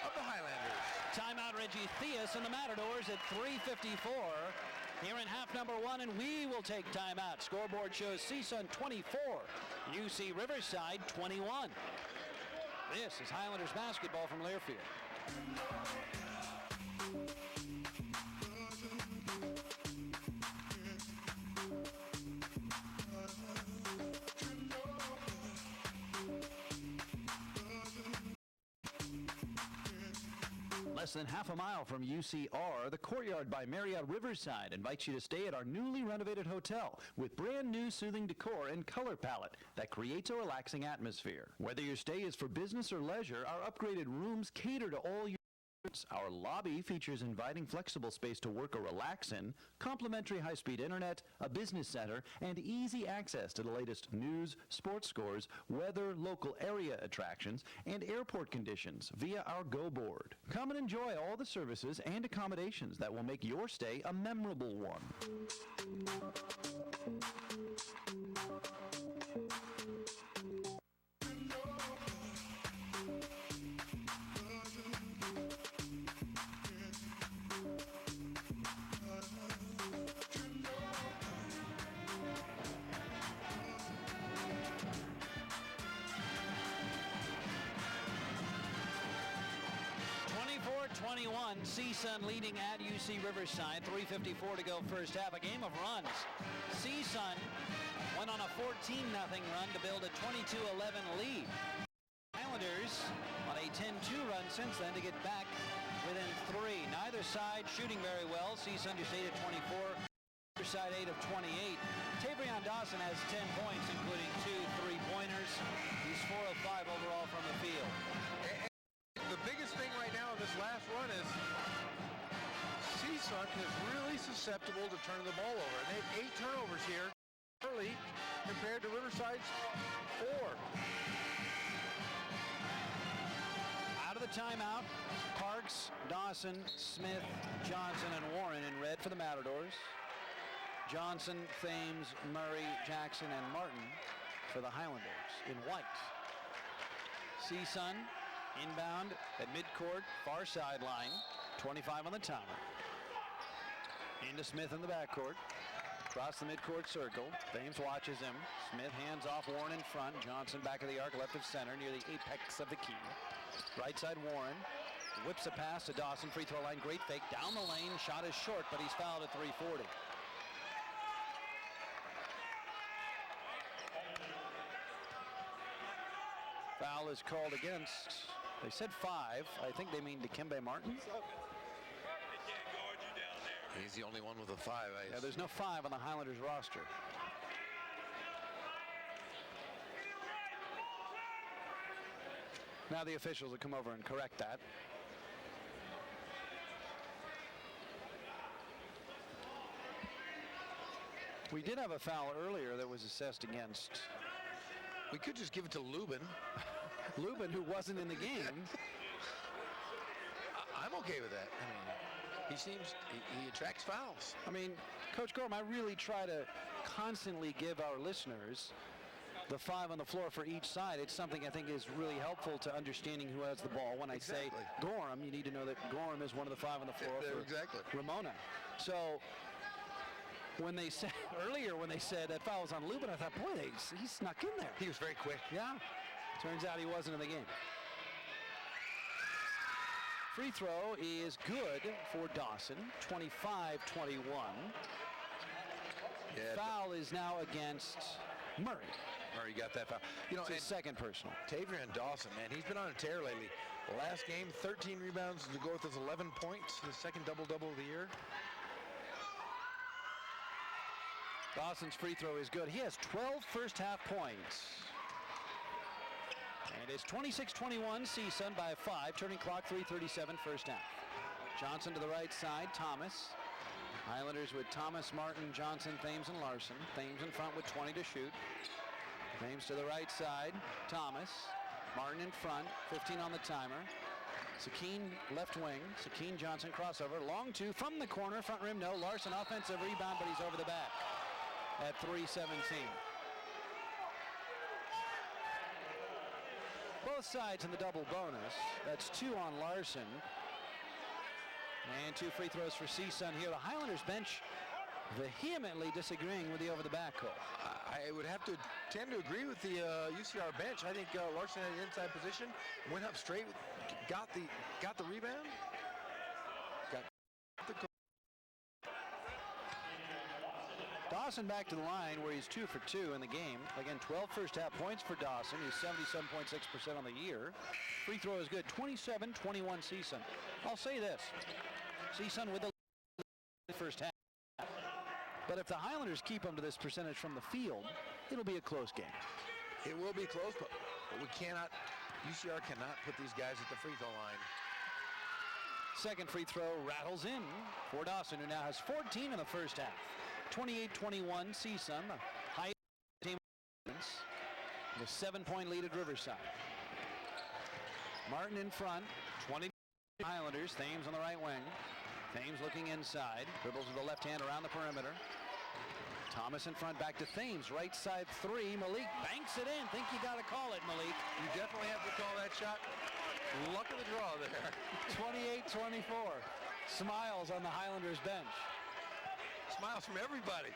of the Highlanders. Timeout Reggie Theus and the Matadors at 3:54. Here in half number 1, and we will take timeout. Scoreboard shows CSUN 24, UC Riverside 21. This is Highlanders basketball from Learfield. Less than half a mile from UCR, the Courtyard by Marriott Riverside invites you to stay at our newly renovated hotel with brand new soothing decor and color palette that creates a relaxing atmosphere. Whether your stay is for business or leisure, our upgraded rooms cater to all your needs. Our lobby features inviting flexible space to work or relax in, complimentary high-speed internet, a business center, and easy access to the latest news, sports scores, weather, local area attractions, and airport conditions via our Go board. Come and enjoy all the services and accommodations that will make your stay a memorable one. CSUN leading at UC Riverside. 3:54 to go first half. A game of runs. CSUN went on a 14-0 run to build a 22-11 lead. Highlanders on a 10-2 run since then to get back within 3. Neither side shooting very well. CSUN just 8 of 24. Riverside 8 of 28. Tavrion Dawson has 10 points, including 2 3-pointers. He's 4 of 5 overall from the field. The biggest thing right now in this last run is CSUN is really susceptible to turning the ball over. And they have 8 turnovers here early compared to Riverside's 4. Out of the timeout, Parks, Dawson, Smith, Johnson, and Warren in red for the Matadors. Johnson, Thames, Murray, Jackson, and Martin for the Highlanders in white. CSUN inbound at midcourt, far sideline, 25 on the timer. Into Smith in the backcourt. Across the midcourt circle. Thames watches him. Smith hands off Warren in front. Johnson back of the arc, left of center, near the apex of the key. Right side Warren. Whips a pass to Dawson, free throw line. Great fake down the lane. Shot is short, but he's fouled at 3:40. Foul is called against. They said 5. I think they mean Dikembe Martin. He's the only one with a 5. Yeah, there's no 5 on the Highlanders roster. Now the officials will come over and correct that. We did have a foul earlier that was assessed against. We could just give it to Lubin. Lubin, who wasn't in the game. I'm okay with that. I mean, he attracts fouls. I mean, Coach Gorham, I really try to constantly give our listeners the 5 on the floor for each side. It's something I think is really helpful to understanding who has the ball. When I say Gorham, you need to know that Gorham is one of the 5 on the floor for Ramona. So when they said earlier, when they said that foul was on Lubin, I thought, boy, he snuck in there. He was very quick. Yeah. Turns out he wasn't in the game. Free throw is good for Dawson, 25-21. Yeah, foul is now against Murray. Murray got that foul. You know, it's his second personal. Tavrion Dawson, man, he's been on a tear lately. Last game, 13 rebounds to go with his 11 points, the second double-double of the year. Dawson's free throw is good. He has 12 first half points. And it's 26-21, CSUN by 5, turning clock 3:37 first half. Johnson to the right side, Thomas. Highlanders with Thomas, Martin, Johnson, Thames, and Larson. Thames in front with 20 to shoot. Thames to the right side, Thomas. Martin in front, 15 on the timer. Sakeen left wing, Sakeen Johnson crossover, long two from the corner, front rim no. Larson offensive rebound, but he's over the back at 3:17. Both sides in the double bonus. That's 2 on Larson. And 2 free throws for CSUN here. The Highlanders bench vehemently disagreeing with the over-the-back call. I would have to tend to agree with the UCR bench. I think Larson had an inside position, went up straight, got the rebound, got the goal. Dawson back to the line where he's 2 for 2 in the game. Again, 12 first half points for Dawson. He's 77.6% on the year. Free throw is good. 27-21 CSUN. I'll say this. CSUN with the first half. But if the Highlanders keep them to this percentage from the field, it'll be a close game. It will be close, but we cannot, UCR cannot put these guys at the free throw line. Second free throw rattles in for Dawson, who now has 14 in the first half. 28-21 CSUN, the highest team the 7-point lead at Riverside. Martin in front, 20 Highlanders, Thames on the right wing. Thames looking inside, dribbles with the left hand around the perimeter. Thomas in front, back to Thames, right side 3. Malik banks it in. Think you got to call it, Malik. You definitely have to call that shot. Luck of the draw there. 28-24. Smiles on the Highlanders bench. Smiles from everybody.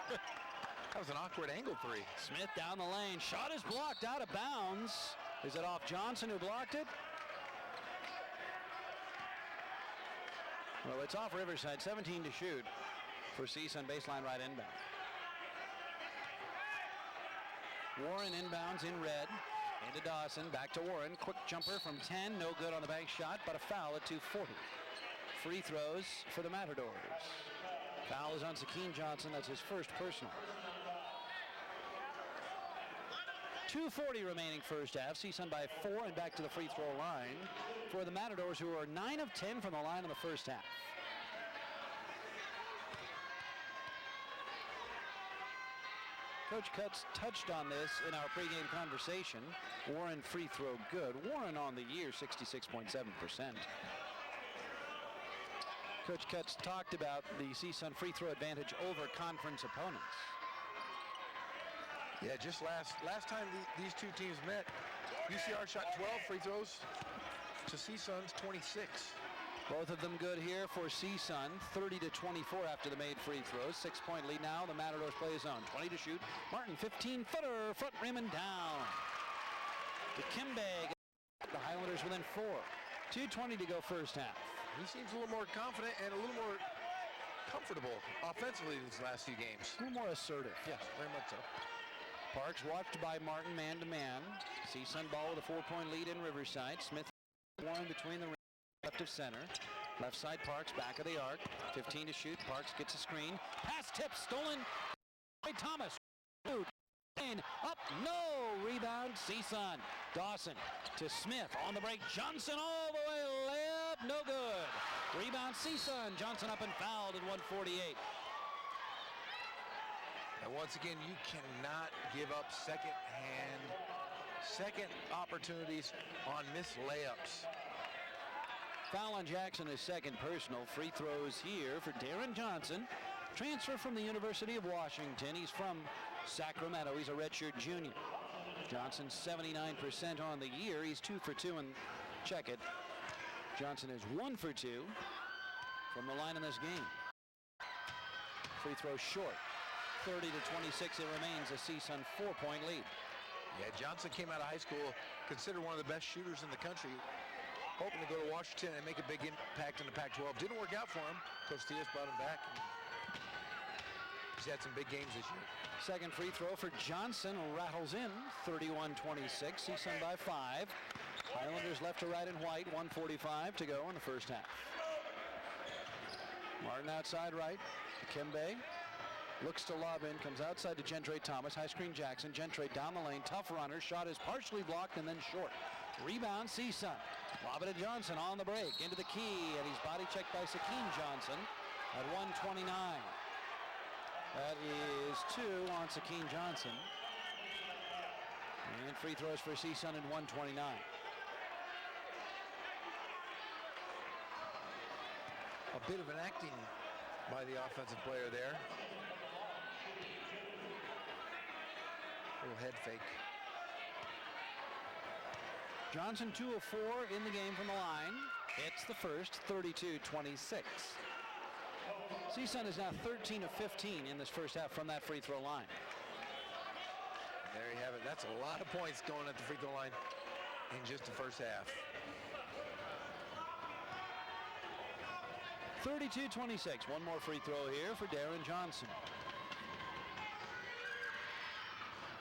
That was an awkward angle 3. Smith down the lane. Shot is blocked out of bounds. Is it off Johnson who blocked it? Well, it's off Riverside. 17 to shoot for CSUN baseline right inbound. Warren inbounds in red. Into Dawson. Back to Warren. Quick jumper from 10. No good on the bank shot, but a foul at 2:40. Free throws for the Matadors. Foul is on Sakeen Johnson. That's his first personal. 2:40 remaining first half. CSUN by 4 and back to the free throw line for the Matadors, who are 9 of 10 from the line in the first half. Coach Cutts touched on this in our pregame conversation. Warren free throw good. Warren on the year 66.7%. Coach Cutts talked about the CSUN free throw advantage over conference opponents. Yeah, just last time these two teams met, UCR shot 12 free throws to CSUN's 26. Both of them good here for CSUN. 30-24 after the made free throws. 6-point lead now. The Matadors play zone. 20 to shoot. Martin 15-footer, front rim and down. To Kimbag. The Highlanders within 4. 2:20 to go first half. He seems a little more confident and a little more comfortable offensively these last few games. A little more assertive. Yes, very much so. Parks watched by Martin man-to-man. CSUN ball with a 4-point lead in Riverside. Smith Warren between the left of center. Left side Parks back of the arc. 15 to shoot. Parks gets a screen. Pass tip stolen by Thomas. Up, no! Rebound, CSUN. Dawson to Smith on the break. Johnson all the way left. No good. Rebound, CSUN. Johnson up and fouled at 148. And once again, you cannot give up second opportunities on missed layups. Foul on Jackson, his second personal. Free throws here for Darren Johnson. Transfer from the University of Washington. He's from Sacramento. He's a redshirt junior. Johnson 79% on the year. He's 2 for 2 and check it. Johnson is 1 for 2 from the line in this game. Free throw short. 30-26, it remains a CSUN 4-point lead. Yeah, Johnson came out of high school considered one of the best shooters in the country, hoping to go to Washington and make a big impact in the Pac-12. Didn't work out for him. Coach Theus brought him back. He's had some big games this year. Second free throw for Johnson rattles in. 31-26, CSUN by 5. Highlanders left to right in white. 1:45 to go in the first half. Martin outside right. Kimbe. Looks to lob in, comes outside to Gentry Thomas. High screen Jackson. Gentry down the lane. Tough runner. Shot is partially blocked and then short. Rebound CSUN. Lob it to Johnson on the break. Into the key, and he's body checked by Sakeen Johnson at 129. That is 2 on Sakeen Johnson. And free throws for CSUN at 129. A bit of an acting by the offensive player there. Little head fake. Johnson 2 of 4 in the game from the line. It's the first, 32-26. CSUN is now 13 of 15 in this first half from that free throw line. There you have it. That's a lot of points going at the free throw line in just the first half. 32-26. One more free throw here for Darren Johnson.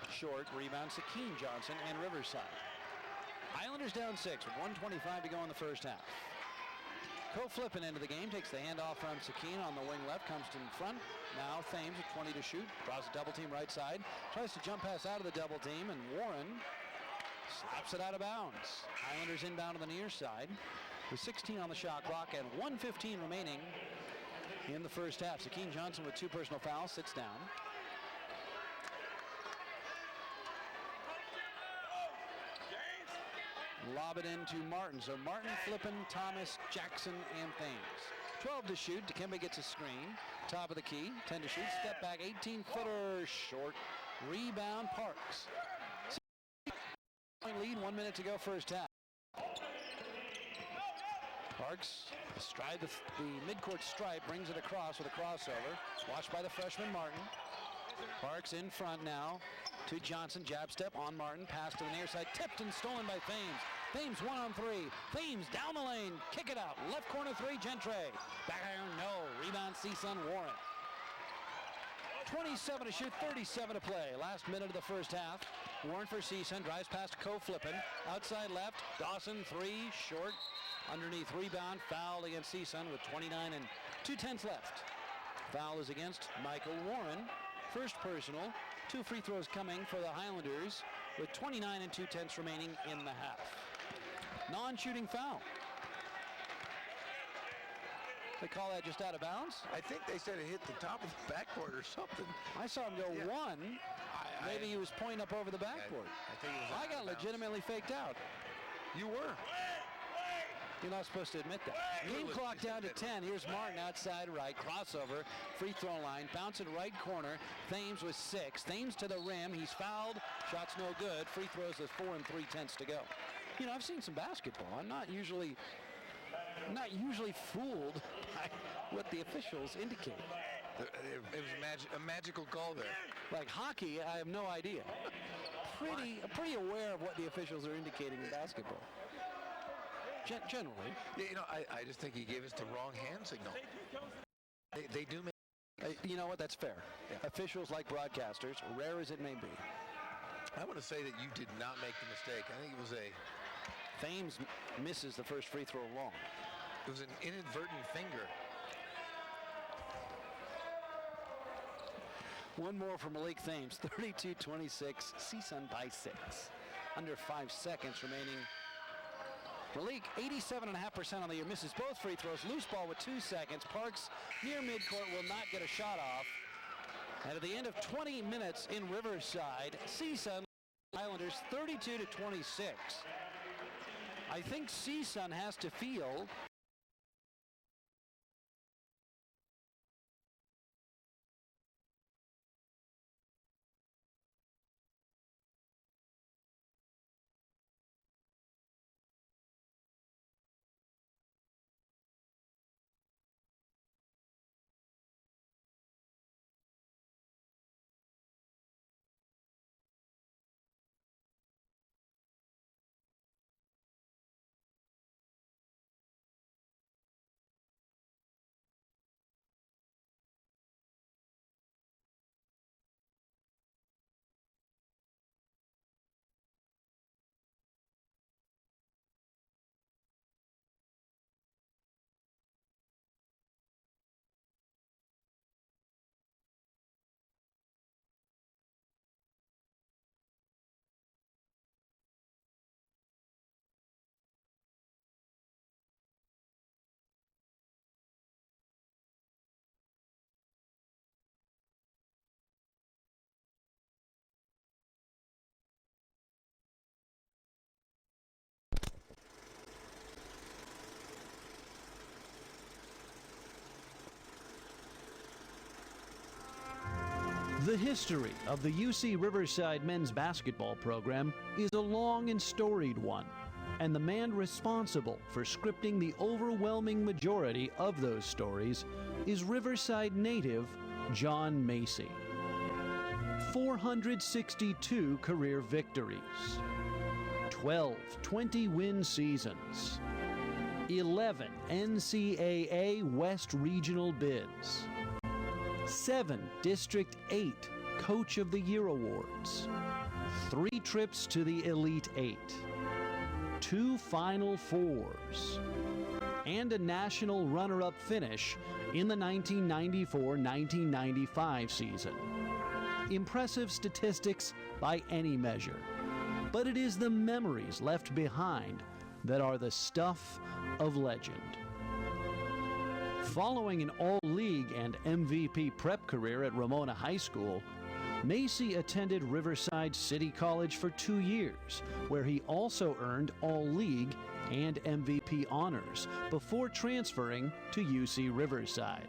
Short rebound, Sakeen Johnson and Riverside. Islanders down 6 with 1:25 to go in the first half. Flipping into the game, takes the handoff from Sakeen on the wing left, comes in front. Now Thames with 20 to shoot, draws a double team right side, tries to jump pass out of the double team, and Warren slaps it out of bounds. Islanders inbound on the near side with 16 on the shot clock and 1:15 remaining in the first half. Sakeen Johnson with 2 personal fouls sits down. Lob it into Martin. So Martin, Flippin, Thomas, Jackson, and Thames. 12 to shoot. Dikembe gets a screen. Top of the key. 10 to shoot. Step back. 18-footer. Short. Rebound. Parks. Point lead. 1 minute to go first half. Parks astride the midcourt stripe. Brings it across with a crossover. Watched by the freshman Martin. Parks in front now to Johnson. Jab step on Martin. Pass to the near side. Tipped and stolen by Thames. Thames 1 on 3. Thames down the lane. Kick it out. Left corner 3. Gentry. Back iron. No. Rebound CSUN. Warren. 27 to shoot. 37 to play. Last minute of the first half. Warren for CSUN. Drives past Flippin. Outside left. Dawson 3. Short. Underneath rebound. Foul against CSUN with 29 and 2/10 left. Foul is against Michael Warren. First personal. 2 free throws coming for the Highlanders with 29 and 2/10 remaining in the half. Non-shooting foul. They call that just out of bounds? I think they said it hit the top of the backboard or something. I saw him go one. Maybe he was pointing up over the backboard. I think it was I got legitimately faked out. You were. You're not supposed to admit that. Game clock down to 10. Here's Martin outside right. Crossover. Free throw line. Bounce it right corner. Thames with 6. Thames to the rim. He's fouled. Shot's no good. Free throws with 4 and 3/10 to go. You know, I've seen some basketball. I'm not usually fooled by what the officials indicate. It was a magical call there. Like hockey, I have no idea. Pretty aware of what the officials are indicating in basketball. Generally. Yeah, you know, I just think he gave us the wrong hand signal. They do make... You know what? That's fair. Yeah. Officials like broadcasters, rare as it may be. I want to say that you did not make the mistake. I think it was Thames misses the first free throw long. It was an inadvertent finger. One more from Malik Thames. 32-26. CSUN by 6. Under 5 seconds remaining. Malik, 87.5% on the year, misses both free throws. Loose ball with 2 seconds. Parks near midcourt will not get a shot off. And at the end of 20 minutes in Riverside, CSUN Islanders 32-26. I think CSUN has to feel The history of the UC Riverside men's basketball program is a long and storied one, and the man responsible for scripting the overwhelming majority of those stories is Riverside native John Macy. 462 career victories, 12 20-win seasons, 11 NCAA West Regional bids, 7 District 8 Coach of the Year awards, 3 trips to the Elite 8, 2 Final Fours, and a national runner-up finish in the 1994-1995 season. Impressive statistics by any measure, but it is the memories left behind that are the stuff of legend. Following an all-league and MVP prep career at Ramona High School, Macy attended Riverside City College for 2 years, where he also earned all-league and MVP honors before transferring to UC Riverside.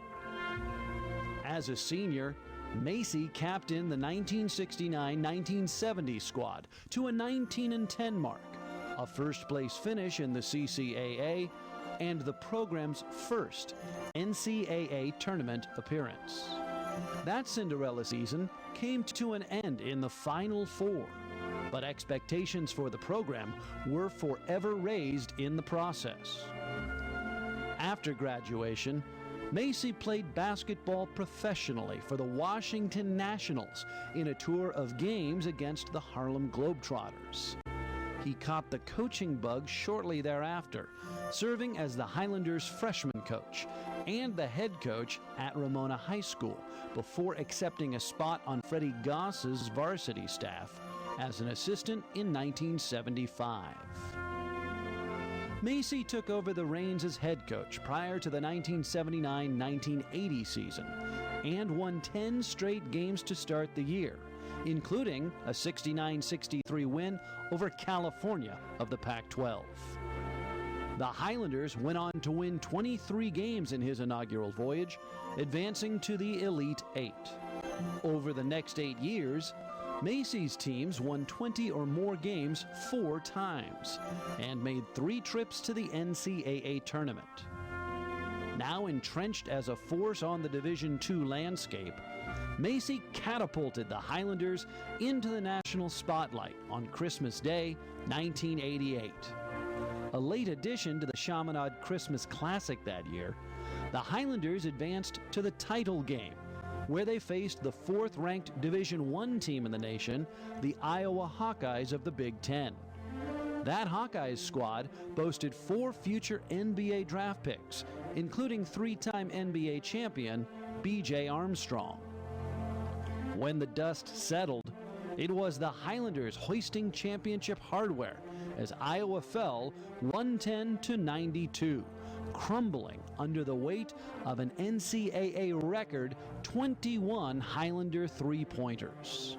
As a senior, Macy captained the 1969-1970 squad to a 19-10 mark, a first-place finish in the CCAA, and the program's first NCAA tournament appearance. That Cinderella season came to an end in the Final Four, but expectations for the program were forever raised in the process. After graduation, Macy played basketball professionally for the Washington Nationals in a tour of games against the Harlem Globetrotters. He caught the coaching bug shortly thereafter, serving as the Highlanders' freshman coach and the head coach at Ramona High School before accepting a spot on Freddie Goss's varsity staff as an assistant in 1975. Macy took over the reins as head coach prior to the 1979-1980 season and won 10 straight games to start the year, including a 69-63 win over California of the Pac-12. The Highlanders went on to win 23 games in his inaugural voyage, advancing to the Elite 8. Over the next 8 years, Macy's teams won 20 or more games 4 times and made 3 trips to the NCAA tournament. Now entrenched as a force on the Division II landscape, Macy catapulted the Highlanders into the national spotlight on Christmas Day, 1988. A late addition to the Chaminade Christmas Classic that year, the Highlanders advanced to the title game, where they faced the 4th-ranked Division I team in the nation, the Iowa Hawkeyes of the Big Ten. That Hawkeyes squad boasted 4 future NBA draft picks, including 3-time NBA champion B.J. Armstrong. When the dust settled, it was the Highlanders hoisting championship hardware as Iowa fell 110-92, crumbling under the weight of an NCAA record 21 Highlander three-pointers.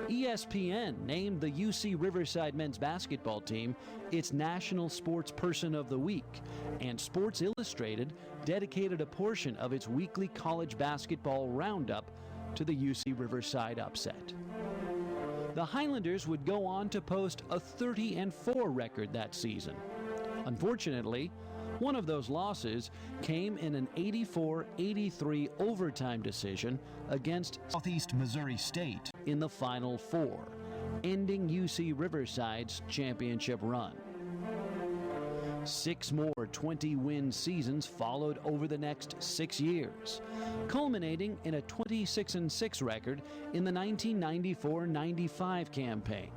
ESPN named the UC Riverside men's basketball team its National Sports Person of the Week, and Sports Illustrated dedicated a portion of its weekly college basketball roundup to the UC Riverside upset. The Highlanders would go on to post a 30-4 record that season. Unfortunately, one of those losses came in an 84-83 overtime decision against Southeast Missouri State in the Final Four, ending UC Riverside's championship run. 6 more 20-win seasons followed over the next 6 years, culminating in a 26-6 record in the 1994-95 campaign,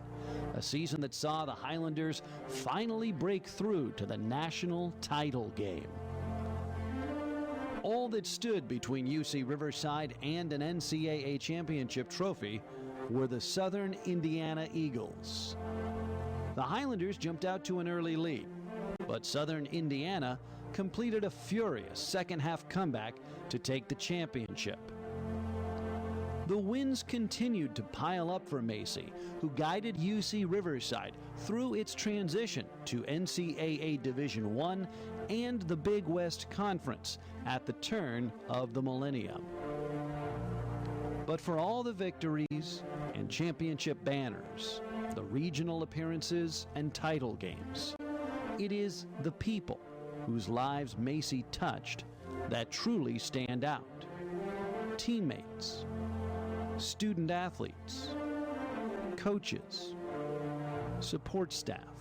a season that saw the Highlanders finally break through to the national title game. All that stood between UC Riverside and an NCAA championship trophy were the Southern Indiana Eagles. The Highlanders jumped out to an early lead, but Southern Indiana completed a furious second-half comeback to take the championship. The wins continued to pile up for Macy, who guided UC Riverside through its transition to NCAA Division I and the Big West Conference at the turn of the millennium. but for all the victories and championship banners, the regional appearances and title games. It is the people whose lives Macy touched that truly stand out. Teammates, student athletes, coaches, support staff,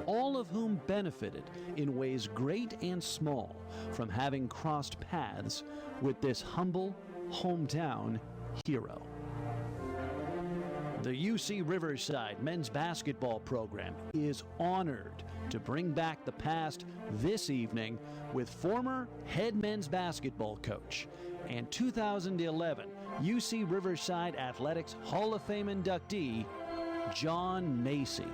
all of whom benefited in ways great and small from having crossed paths with this humble hometown hero. The UC Riverside men's basketball program is honored to bring back the past this evening with former head men's basketball coach and 2011 UC Riverside Athletics Hall of Fame inductee, John Macy.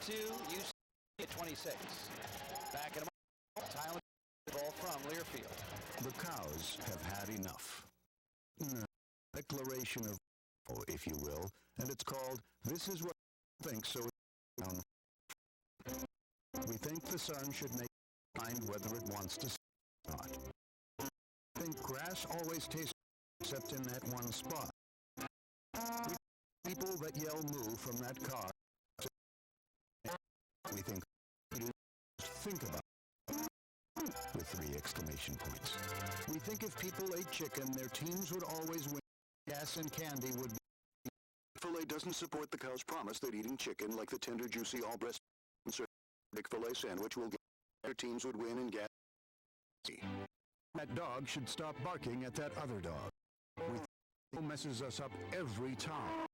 To UC at 26. Back in a moment, Tyler ball from Learfield. The Cows have had enough. Declaration of, if you will, and it's called This Is What We Think, So It's We think the sun should make mind whether it wants to or not. We think grass always tastes except in that one spot. People that yell moo from that car. We think about it with 3 exclamation points. We think if people ate chicken, their teams would always win. Gas and candy would be. Chick-fil-A doesn't support the cow's promise that eating chicken, like the tender, juicy, all-breast Chick-fil-A sandwich, will get their teams would win and gas. That dog should stop barking at that other dog. We think messes us up every time.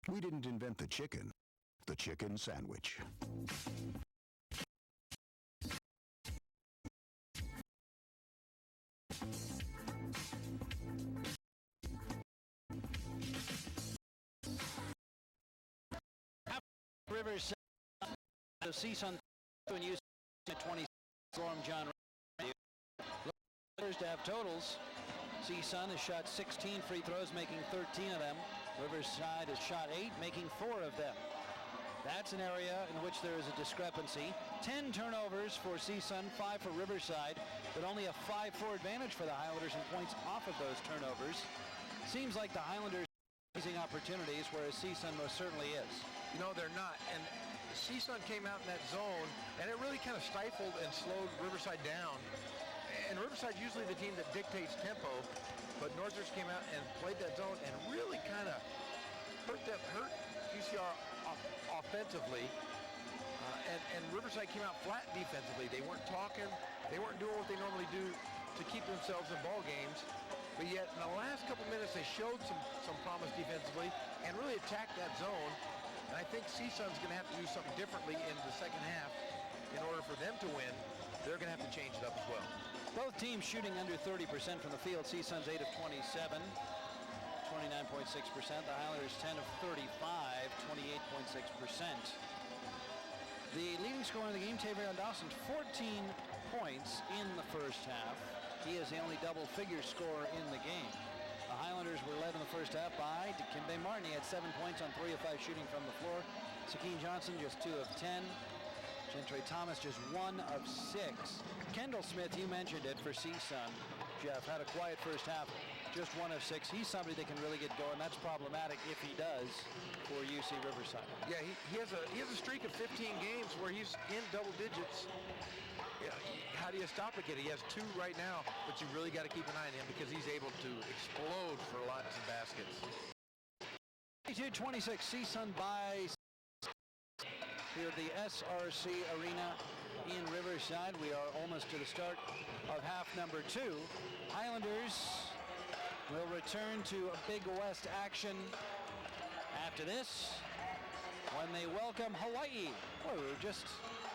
We didn't invent the chicken sandwich. Rivers, the CSUN and UCR at 20 Storm John. To have totals. CSUN has shot 16 free throws, making 13 of them. Riverside has shot 8, making 4 of them. That's an area in which there is a discrepancy. 10 turnovers for CSUN, 5 for Riverside, but only a 5-4 advantage for the Highlanders in points off of those turnovers. Seems like the Highlanders are using opportunities, whereas CSUN most certainly is. You know, they're not. And CSUN came out in that zone, and it really kind of stifled and slowed Riverside down. And Riverside's usually the team that dictates tempo, but Northridge came out and played that zone and really kind of hurt UCR offensively. And Riverside came out flat defensively. They weren't talking. They weren't doing what they normally do to keep themselves in ball games. But yet, in the last couple minutes, they showed some promise defensively and really attacked that zone. And I think CSUN's going to have to do something differently in the second half in order for them to win. They're going to have to change it up as well. Both teams shooting under 30% from the field. CSUN's 8 of 27, 29.6%. The Highlanders 10 of 35, 28.6%. The leading scorer in the game, Tavion Dawson, 14 points in the first half. He is the only double-figure scorer in the game. The Highlanders were led in the first half by Dikembe Martin. He had 7 points on 3 of 5 shooting from the floor. Sakeen Johnson just 2 of 10. Gentry Thomas just 1 of 6. Kendall Smith, you mentioned it for CSUN. Jeff had a quiet first half, just 1 of 6. He's somebody that can really get going. That's problematic if he does for UC Riverside. Yeah, he has a streak of 15 games where he's in double digits. Yeah, how do you stop a kid? He has 2 right now, but you really got to keep an eye on him because he's able to explode for lots of baskets. 22-26, CSUN by here at the SRC Arena in Riverside. We are almost to the start of half number 2. Highlanders will return to a Big West action after this when they welcome Hawaii. Well, we were just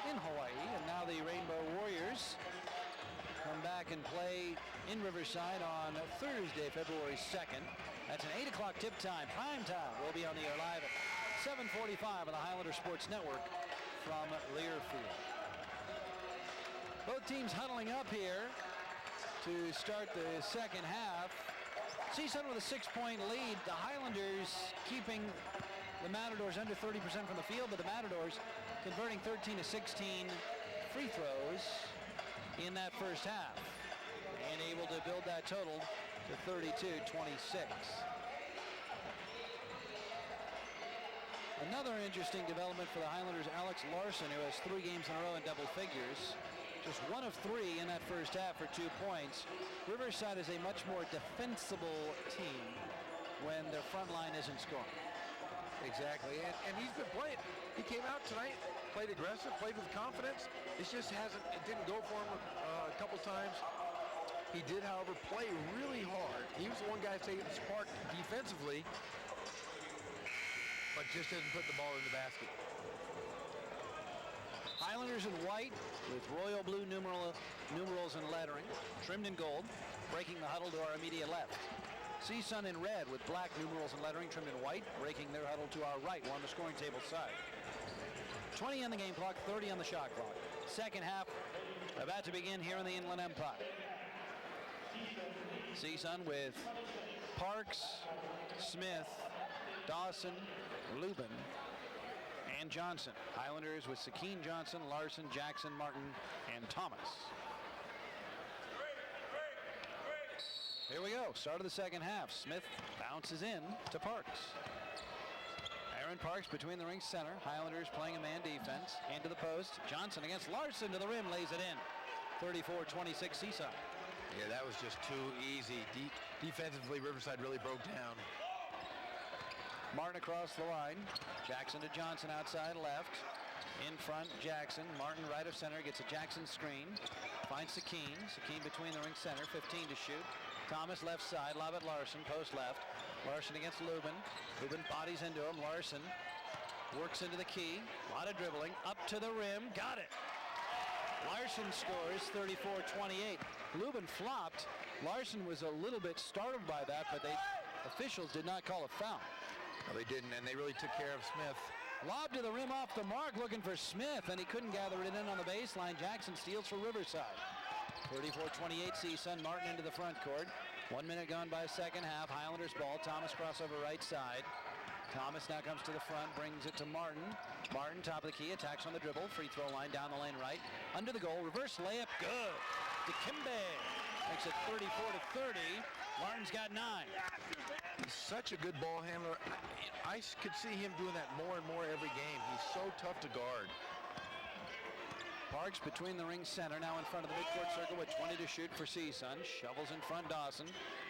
in Hawaii, and now the Rainbow Warriors come back and play in Riverside on Thursday, February 2nd. That's an 8 o'clock tip time, prime time. We'll be on the air live at 7:45 on the Highlander Sports Network from Learfield. Both teams huddling up here to start the second half. CSUN with a 6-point lead. The Highlanders keeping the Matadors under 30% from the field, but the Matadors converting 13 to 16 free throws in that first half and able to build that total to 32-26. Another interesting development for the Highlanders, Alex Larson, who has 3 games in a row in double figures. Just 1 of 3 in that first half for 2 points. Riverside is a much more defensible team when their front line isn't scoring. Exactly, and he's been playing. He came out tonight, played aggressive, played with confidence. It didn't go for him a couple times. He did, however, play really hard. He was the one guy taking the spark defensively, but just didn't put the ball in the basket. Highlanders in white with royal blue numerals and lettering, trimmed in gold, breaking the huddle to our immediate left. CSUN in red with black numerals and lettering, trimmed in white, breaking their huddle to our right. We're on the scoring table side. 20 on the game clock, 30 on the shot clock. Second half about to begin here in the Inland Empire. CSUN with Parks, Smith, Dawson, Lubin, and Johnson. Highlanders with Sakeen Johnson, Larson, Jackson, Martin, and Thomas. Here we go. Start of the second half. Smith bounces in to Parks. Aaron Parks between the ring center. Highlanders playing a man defense. Into the post. Johnson against Larson to the rim. Lays it in. 34-26 CSUN. Yeah, that was just too easy. Defensively, Riverside really broke down. Martin across the line. Jackson to Johnson outside left. In front, Jackson. Martin right of center. Gets a Jackson screen. Finds Sakeen. Sakeen between the ring center. 15 to shoot. Thomas left side. Lob at Larson. Post left. Larson against Lubin. Lubin bodies into him. Larson works into the key. A lot of dribbling. Up to the rim. Got it. Larson scores 34-28. Lubin flopped. Larson was a little bit startled by that, but officials did not call a foul. No, they didn't, and they really took care of Smith. Lob to the rim off the mark, looking for Smith, and he couldn't gather it in on the baseline. Jackson steals for Riverside. 34-28 CSUN. Martin into the front court. 1 minute gone by second half. Highlanders ball. Thomas crossover right side. Thomas now comes to the front, brings it to Martin. Martin, top of the key, attacks on the dribble. Free throw line down the lane right. Under the goal, reverse layup, good. Dikembe makes it 34-30. Martin's got 9. He's such a good ball handler. I could see him doing that more and more every game. He's so tough to guard. Parks between the ring center, now in front of the midcourt circle with 20 to shoot for CSUN. Shovels in front Dawson.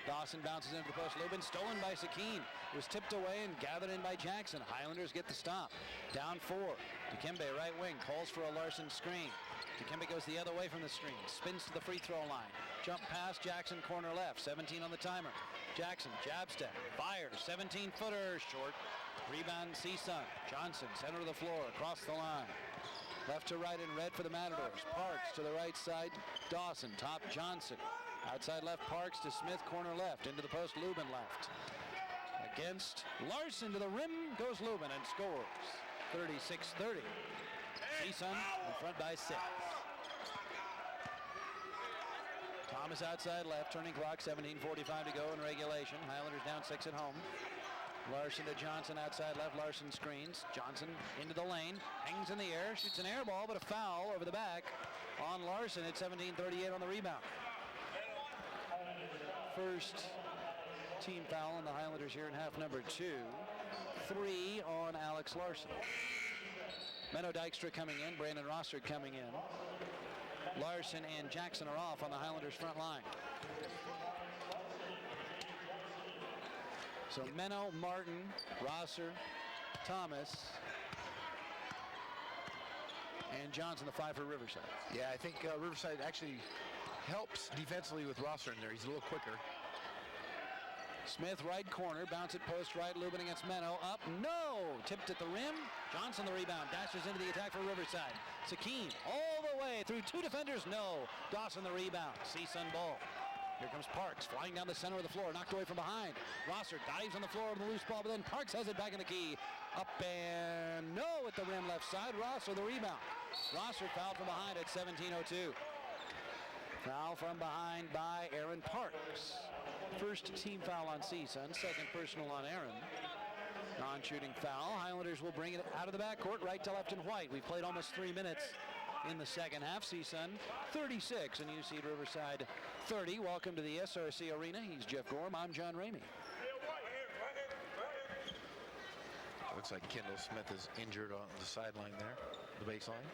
Dawson bounces into the post. Lubin stolen by Sakeen. Was tipped away and gathered in by Jackson. Highlanders get the stop. Down 4. Dikembe right wing calls for a Larson screen. Dikembe goes the other way from the screen. Spins to the free throw line. Jump pass Jackson corner left. 17 on the timer. Jackson jab step. Fires. 17-footer short. Rebound CSUN. Johnson center of the floor across the line. Left to right in red for the Matadors. Parks to the right side. Dawson, top Johnson. Outside left Parks to Smith, corner left. Into the post, Lubin left. Against Larson to the rim goes Lubin and scores. 36-30. CSUN in front by 6. Thomas outside left, turning clock, 17:45 to go in regulation. Highlanders down 6 at home. Larson to Johnson outside left. Larson screens. Johnson into the lane. Hangs in the air. Shoots an air ball, but a foul over the back on Larson at 17:38 on the rebound. First team foul on the Highlanders here in half number 2. 3 on Alex Larson. Menno Dykstra coming in. Brandon Rossard coming in. Larson and Jackson are off on the Highlanders front line. So Menno, Martin, Rosser, Thomas, and Johnson, the 5 for Riverside. Yeah, I think Riverside actually helps defensively with Rosser in there. He's a little quicker. Smith right corner, bounce it post right, Lubin against Menno, up, no! Tipped at the rim, Johnson the rebound, dashes into the attack for Riverside. Sakeen all the way through 2 defenders, no! Dawson the rebound, CSUN ball. Here comes Parks, flying down the center of the floor, knocked away from behind. Rosser dives on the floor with the loose ball, but then Parks has it back in the key. Up and no at the rim left side, Rosser the rebound. Rosser fouled from behind at 17:02. Foul from behind by Aaron Parks. First team foul on CSUN, second personal on Aaron. Non-shooting foul. Highlanders will bring it out of the backcourt, right to left and white. We've played almost 3 minutes in the second half. CSUN 36 and UC Riverside 30. Welcome to the SRC Arena. He's Jeff Gorham. I'm John Ramey. Looks like Kendall Smith is injured on the sideline there, the baseline.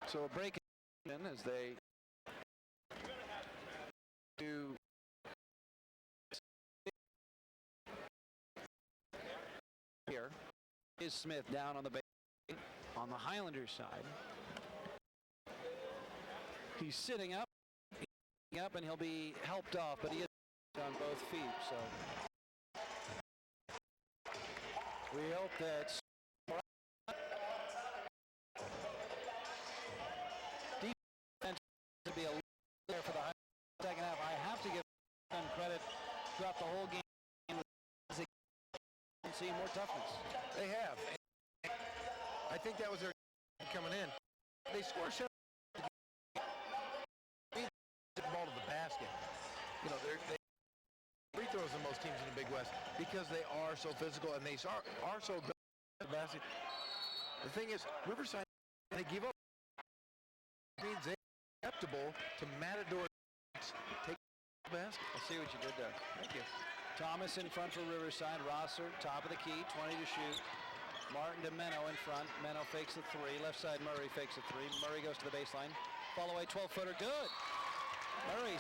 So a break in as they do here is Smith down on the base on the Highlanders side. He's sitting up and he'll be helped off, but he is on both feet, so we hope that defense to be a little there for the second half. I have to give them credit throughout the whole game. See more toughness. They have. I think that was their coming in. They score 7. The ball to the basket. You know, they free throws than most teams in the Big West because they are so physical and they are so good at the basket. The thing is, Riverside, they give up. It means they're acceptable to Matador take basket. I see what you did there. Thank you. Thomas in front for Riverside. Rosser, top of the key, 20 to shoot. Martin to Meno in front. Meno fakes the three. Left side, Murray fakes a three. Murray goes to the baseline. Fall away, 12-footer, good. Murray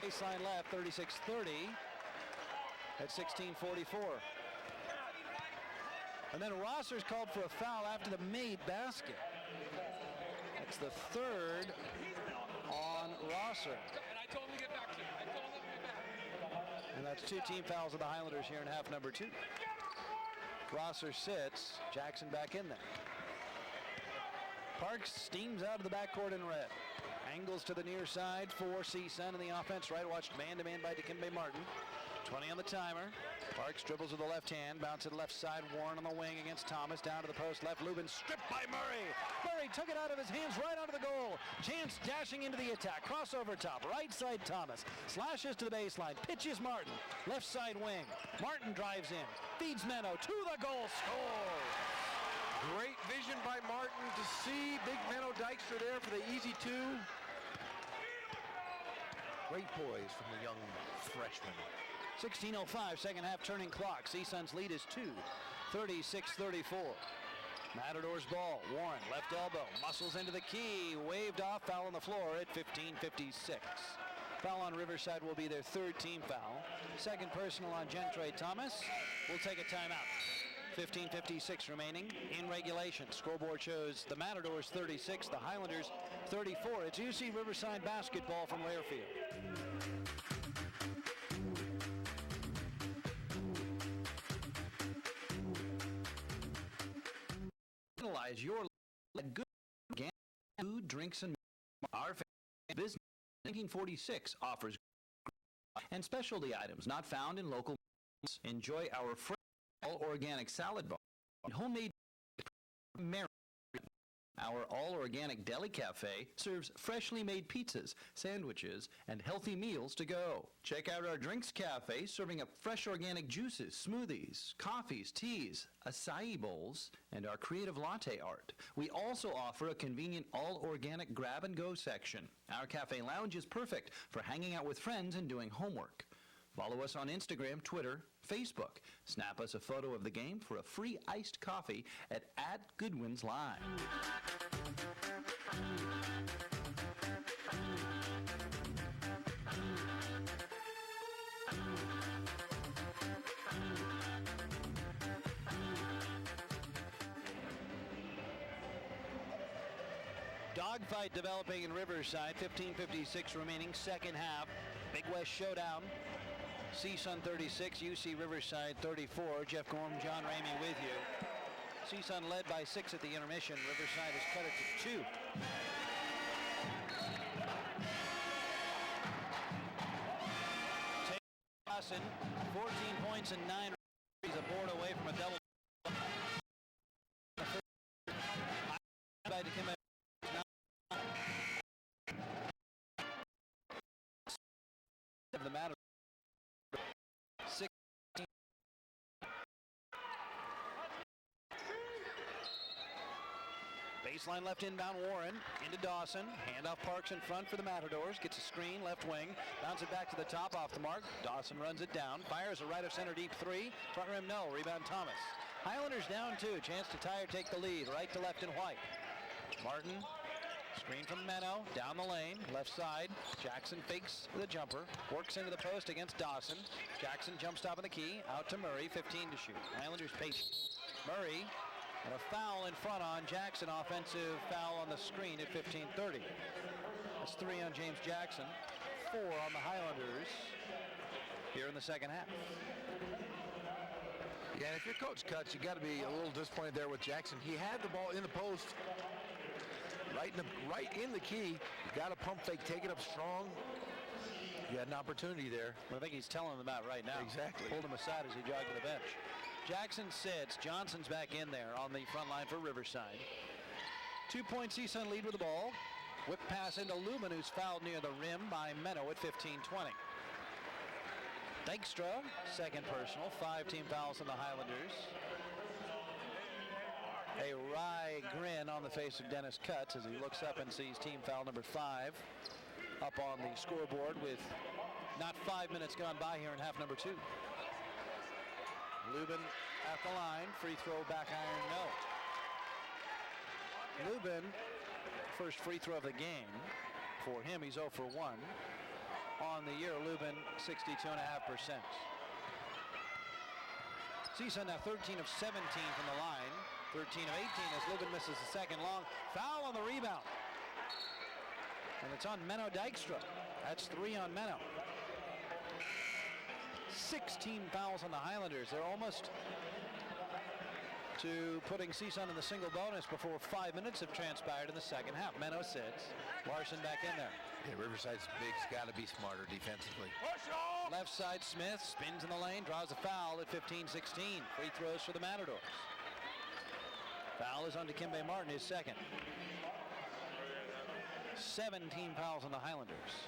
baseline left, 36-30 at 16:44. And then Rosser's called for a foul after the made basket. That's the third on Rosser. And that's 2 team fouls of the Highlanders here in half number 2. Rosser sits. Jackson back in there. Parks steams out of the backcourt in red. Angles to the near side for CSUN in the offense. Right, watched man-to-man by Dikembe Martin. 20 on the timer. Parks dribbles with the left hand. Bounce to the left side. Warren on the wing against Thomas. Down to the post. Left. Lubin stripped by Murray. Murray took it out of his hands right onto the goal. Chance dashing into the attack. Crossover top. Right side Thomas. Slashes to the baseline. Pitches Martin. Left side wing. Martin drives in. Feeds Meno to the goal. Score. Great vision by Martin to see Big Meno Dykstra there for the easy 2. Great poise from the young freshman. 16:05, second half turning clock. CSUN's lead is 2, 36-34. Matadors ball. Warren, left elbow, muscles into the key, waved off, foul on the floor at 15:56. Foul on Riverside will be their 3rd team foul. Second personal on Gentry Thomas. We'll take a timeout. 15:56 remaining in regulation. Scoreboard shows the Matadors 36, the Highlanders 34. It's UC Riverside basketball from Learfield. Analyze your good food, drinks, and our business 1946 offers and specialty items not found in local. Enjoy our fresh all-organic salad bar and homemade. Our all-organic deli cafe serves freshly made pizzas, sandwiches, and healthy meals to go. Check out our drinks cafe serving up fresh organic juices, smoothies, coffees, teas, acai bowls, and our creative latte art. We also offer a convenient all-organic grab-and-go section. Our cafe lounge is perfect for hanging out with friends and doing homework. Follow us on Instagram, Twitter, Facebook. Snap us a photo of the game for a free iced coffee at @Goodwin's Live. Dogfight developing in Riverside. 15:56 remaining, second half. Big West showdown. CSUN 36, UC Riverside 34. Jeff Gorm, John Ramey with you. CSUN led by 6 at the intermission. Riverside has cut it to 2. Dawson, 14 points and 9. He's a board away from a double. The matter. Baseline left inbound, Warren into Dawson. Handoff Parks in front for the Matadors. Gets a screen, left wing. Bounce it back to the top, off the mark. Dawson runs it down. Fires a right of center deep 3. Front rim, no. Rebound, Thomas. Highlanders down 2. Chance to tie or take the lead. Right to left in white. Martin. Screen from Meno. Down the lane. Left side. Jackson fakes the jumper. Works into the post against Dawson. Jackson jump stop on the key. Out to Murray. 15 to shoot. Highlanders patient. Murray. And a foul in front on Jackson. Offensive foul on the screen at 15:30. That's 3 on James Jackson. 4 on the Highlanders here in the second half. Yeah, if your coach cuts, you got to be a little disappointed there with Jackson. He had the ball in the post, right in the key. You got to pump fake, take it up strong. You had an opportunity there. I think he's telling them about right now. Exactly. Pulled him aside as he jogged to the bench. Jackson sits. Johnson's back in there on the front line for Riverside. 2-point CSUN lead with the ball. Whip pass into Lubin, who's fouled near the rim by Meno at 15:20. Dykstra, second personal. 5 team fouls on the Highlanders. A wry grin on the face of Dennis Cutts as he looks up and sees team foul number 5 up on the scoreboard with Not 5 minutes gone by here in half number 2. Lubin at the line. Free throw, back iron, no. Lubin, first free throw of the game. For him, he's 0 for 1. On the year, Lubin, 62.5%. CSUN now 13 of 17 from the line. 13 of 18 as Lubin misses the second long. Foul on the rebound. And it's on Menno Dijkstra. That's 3 on Menno. 16 fouls on the Highlanders. They're almost to putting CSUN in the single bonus before 5 minutes have transpired in the second half. Menno sits. Larson back in there. Yeah, Riverside's big's got to be smarter defensively. Left side, Smith spins in the lane, draws a foul at 15-16. Free throws for the Matadors. Foul is on Dikembe Martin, his second. 17 fouls on the Highlanders.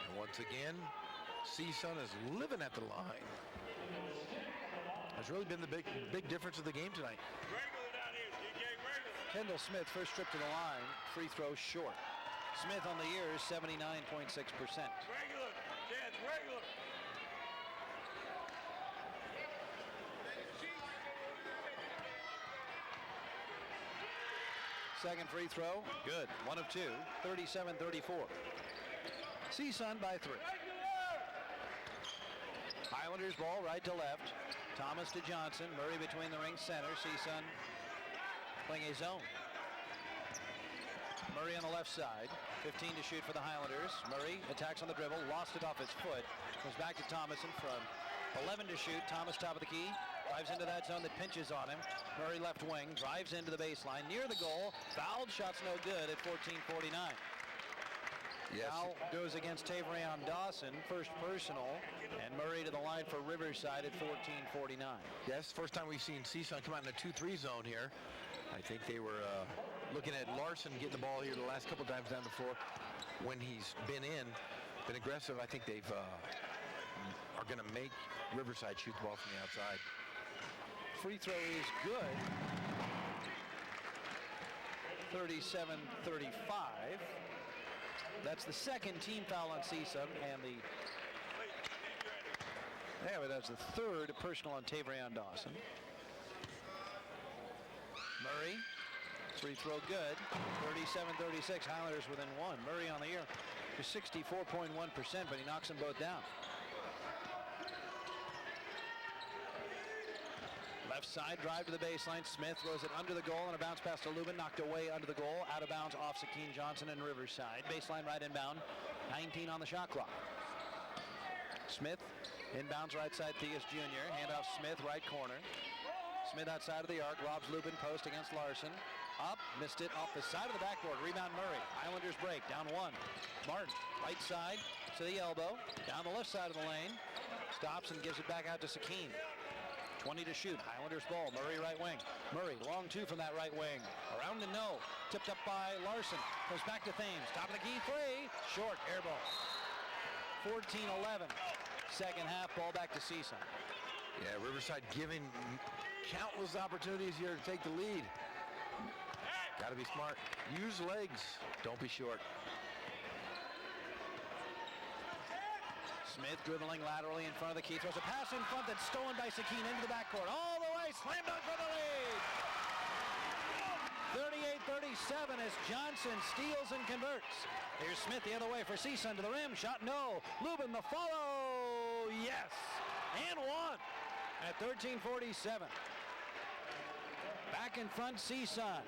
And once again, CSUN is living at the line. That's really been the big difference of the game tonight. Kendall Smith, first trip to the line, free throw short. Smith on the year is 79.6%. Regular, Chance, regular. Second free throw, good. 1 of 2, 37-34. CSUN by 3. Highlanders ball right to left. Thomas to Johnson. Murray between the ring center. CSUN playing a zone. Murray on the left side. 15 to shoot for the Highlanders. Murray attacks on the dribble. Lost it off his foot. Goes back to Thomas in front. 11 to shoot. Thomas top of the key. Drives into that zone that pinches on him. Murray left wing. Drives into the baseline. Near the goal. Fouled. Shot's no good at 14:49. Yes. Foul goes against Taverion Dawson. First personal. And Murray to the line for Riverside at 14:49. Yes, first time we've seen CSUN come out in a 2-3 zone here. I think they were looking at Larson getting the ball here the last couple times down the floor. When he's been aggressive. I think they've are going to make Riverside shoot the ball from the outside. Free throw is good. 37-35. That's the second team foul on CSUN, and that's the third personal on Taverion Dawson. Murray, free throw good. 37-36. Highlanders within 1. Murray on the year to 64.1%, but he knocks them both down. Left side, drive to the baseline. Smith throws it under the goal and a bounce pass to Lubin. Knocked away under the goal. Out of bounds off Sakeen Johnson and Riverside. Baseline right inbound. 19 on the shot clock. Smith inbounds right side. Theus Jr. Handoff Smith right corner. Smith outside of the arc. Robs Lubin post against Larson. Up. Missed it off the side of the backboard. Rebound Murray. Islanders break. Down 1. Martin right side to the elbow. Down the left side of the lane. Stops and gives it back out to Sakeen. 20 to shoot. Highlanders ball. Murray right wing. Murray long 2 from that right wing. Around the no. Tipped up by Larson. Goes back to Thames. Top of the key 3. Short. Air ball. 14-11. Second half. Ball back to CSUN. Yeah, Riverside giving countless opportunities here to take the lead. Got to be smart. Use legs. Don't be short. Smith dribbling laterally in front of the key. Throws a pass in front that's stolen by Sakeen into the backcourt. All the way. Slam dunk for the lead. 38-37 as Johnson steals and converts. Here's Smith the other way for CSUN to the rim. Shot no. Lubin the follow. Yes. And 1 at 13:47. Back in front CSUN.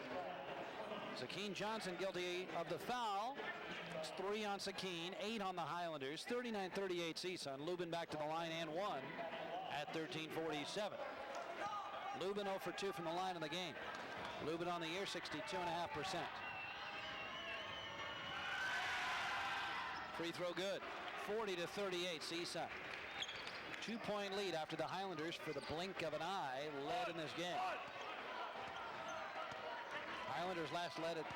Sakeen Johnson guilty of the foul. It's 3 on Sakeen, 8 on the Highlanders. 39-38 CSUN. Lubin back to the line and 1 at 13:47. Lubin 0 for 2 from the line in the game. Lubin on the year, 62.5%. Free throw good. 40-38 CSUN. 2-point lead after the Highlanders, for the blink of an eye, led in this game. Highlanders last led at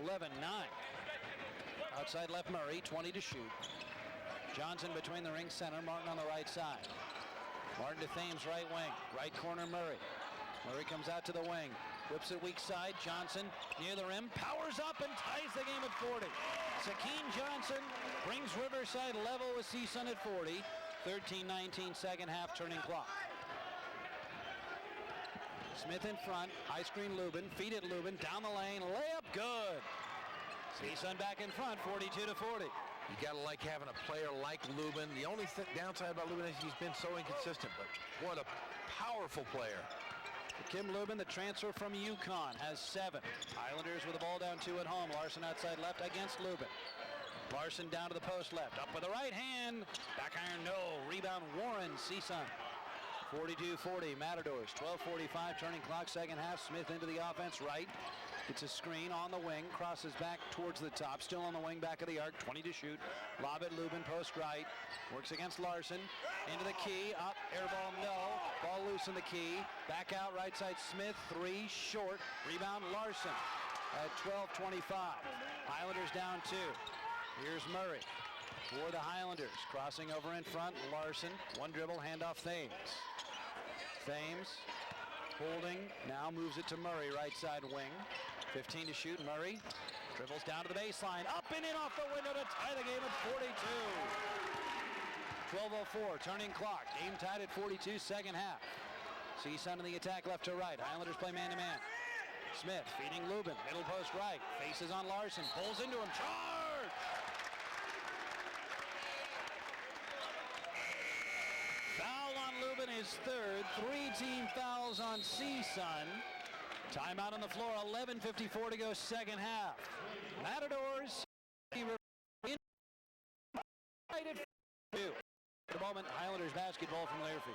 11-9. Outside left Murray, 20 to shoot. Johnson between the ring center, Martin on the right side. Martin to Thames right wing, right corner Murray. Murray comes out to the wing, Whips it weak side. Johnson near the rim. Powers up and ties the game at 40. Sakeen Johnson brings Riverside level with CSUN at 40. 13-19 second half turning clock. Smith in front. High screen Lubin. Feed it Lubin. Down the lane. Layup good. CSUN back in front. 42-40. You got to like having a player like Lubin. The only downside about Lubin is he's been so inconsistent, but what a powerful player. Kim Lubin, the transfer from UConn, has 7. Islanders with the ball down 2 at home. Larson outside left against Lubin. Larson down to the post left. Up with the right hand. Back iron, no. Rebound Warren, CSUN. 42-40, Matadors. 12:45 turning clock, second half. Smith into the offense, right. It's a screen on the wing, crosses back towards the top, still on the wing, back of the arc, 20 to shoot. Lob it, Lubin, post right, works against Larson, into the key, up, air ball, no. Ball loose in the key, back out, right side, Smith, 3, short, rebound, Larson at 12:25. Highlanders down 2. Here's Murray for the Highlanders, crossing over in front, Larson, one dribble, handoff Thames. Thames holding, now moves it to Murray, right side wing. 15 to shoot, Murray dribbles down to the baseline, up and in off the window to tie the game at 42. 12:04, turning clock, game tied at 42, second half. CSUN in the attack left to right, Islanders play man-to-man. Smith feeding Lubin, middle post right, faces on Larson, pulls into him, charge! Foul on Lubin, his third, 3 team fouls on CSUN. Timeout on the floor, 11:54 to go, second half. Matadors in right at 2. At the moment, Highlanders basketball from Learfield.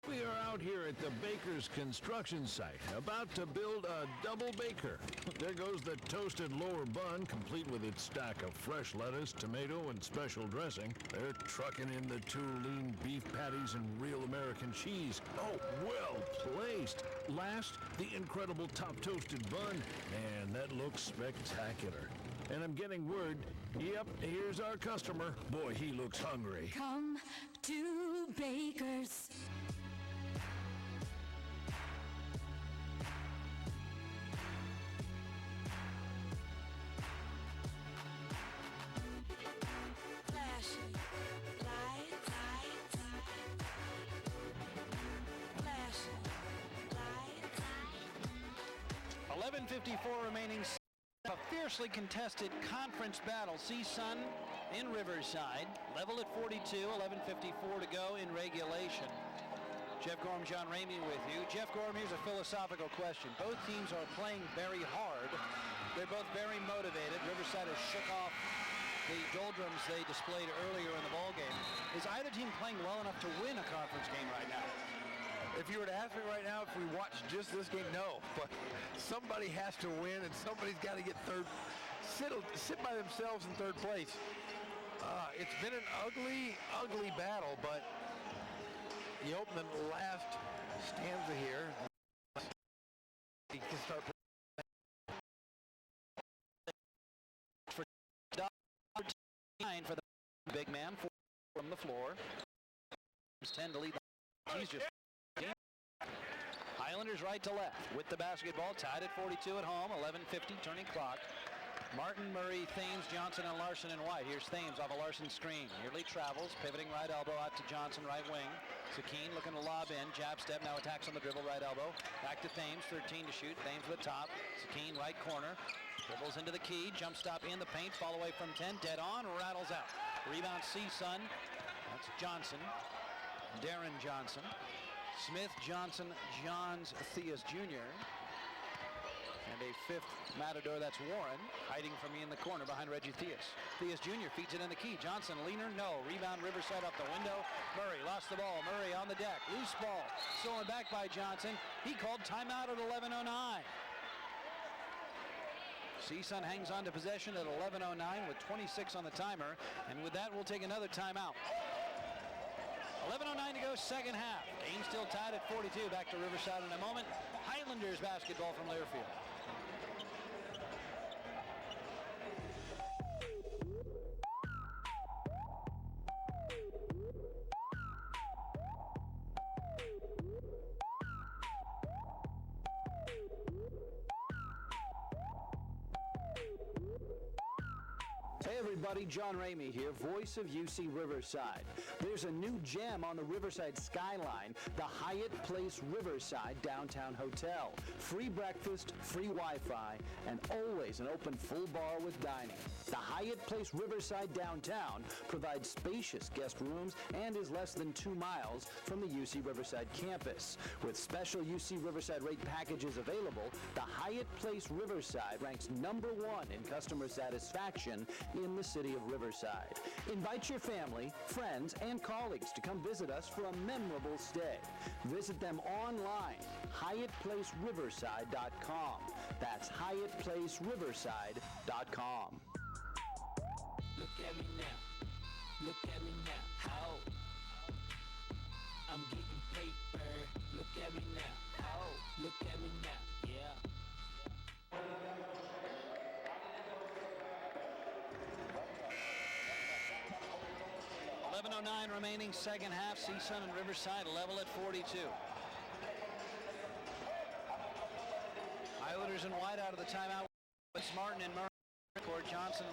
We are out here at the Baker's construction site, about to build a double baker. There goes the toasted lower bun, complete with its stack of fresh lettuce, tomato, and special dressing. They're trucking in the 2 lean beef patties and real American cheese. Oh, well placed. Last, the incredible top toasted bun. Man, that looks spectacular. And I'm getting word, yep, here's our customer. Boy, he looks hungry. Come to Baker's. Flashing lights, 11:54 remaining. A fiercely contested conference battle. CSUN in Riverside, level at 42, 11:54 to go in regulation. Jeff Gorham, John Ramey with you. Jeff Gorham, here's a philosophical question. Both teams are playing very hard. They're both very motivated. Riverside has shook off the doldrums they displayed earlier in the ballgame. Is either team playing well enough to win a conference game right now? If you were to ask me right now if we watch just this game, no. But somebody has to win, and somebody's got to get sit by themselves in third place. It's been an ugly, ugly battle, but you open the last stanza here. You can start for 9 for the big man from the floor. 10 to lead. He's just Highlanders right to left with the basketball, tied at 42 at home, 11:50 turning clock. Martin, Murray, Thames, Johnson, and Larson and White. Here's Thames off a Larson screen. Nearly travels, pivoting right elbow out to Johnson, right wing. Sakeen looking to lob in, jab step, now attacks on the dribble, right elbow. Back to Thames, 13 to shoot. Thames with the top. Sakeen right corner. Dribbles into the key, jump stop in the paint, fall away from 10, dead on, rattles out. Rebound CSUN. That's Johnson. Darren Johnson. Smith, Johnson, Johns, Theus Jr. And a fifth Matador, that's Warren, hiding from me in the corner behind Reggie Theus. Theus Jr. feeds it in the key. Johnson, leaner, no. Rebound, Riverside up the window. Murray lost the ball. Murray on the deck. Loose ball. Stolen back by Johnson. He called timeout at 11:09. CSUN hangs on to possession at 11:09 with 26 on the timer. And with that, we'll take another timeout. 11:09 to go, second half. Game still tied at 42. Back to Riverside in a moment. Highlanders basketball from Learfield. Hey everybody, John Ramey here, voice of UC Riverside. There's a new gem on the Riverside skyline, the Hyatt Place Riverside Downtown Hotel. Free breakfast, free Wi-Fi, and always an open full bar with dining. The Hyatt Place Riverside Downtown provides spacious guest rooms and is less than 2 miles from the UC Riverside campus. With special UC Riverside rate packages available, the Hyatt Place Riverside ranks #1 in customer satisfaction in the city of Riverside. Invite your family, friends, and colleagues to come visit us for a memorable stay. Visit them online, HyattPlaceRiverside.com. That's HyattPlaceRiverside.com. Look at me now. Look at me now. How? I'm getting paper. Look at me now. How? Look at me now. Yeah. 11:09 remaining, second half. CSUN and Riverside level at 42. Highlanders in white out of the timeout. It's Martin and Murray. Or Johnson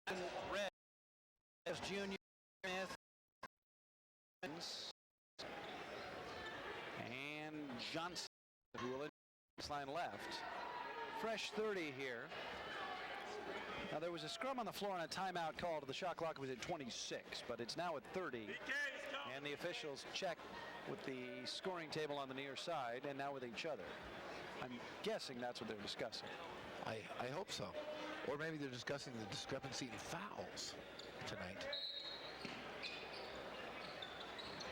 and red as Junior Smith and Johnson, who will in this line left. Fresh 30 here. Now there was a scrum on the floor and a timeout called. The shot clock was at 26, but it's now at 30. And the officials check with the scoring table on the near side and now with each other. I'm guessing that's what they're discussing. I hope so. Or maybe they're discussing the discrepancy in fouls tonight.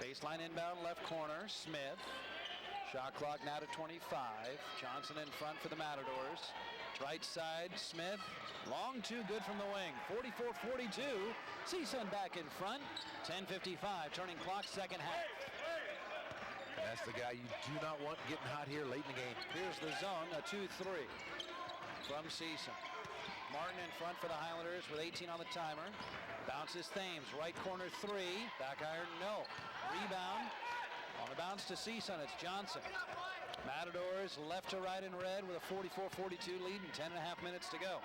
Baseline inbound left corner, Smith. Shot clock now to 25. Johnson in front for the Matadors. Right side, Smith. Long two, good from the wing. 44-42. CSUN back in front. 10:55, turning clock, second half. That's the guy you do not want getting hot here late in the game. Here's the zone, a 2-3 from CSUN. Martin in front for the Highlanders with 18 on the timer. Bounces Thames, right corner three. Back iron, no. Rebound on the bounce to CSUN, it's Johnson. Matadors left to right in red with a 44-42 lead and 10.5 minutes to go.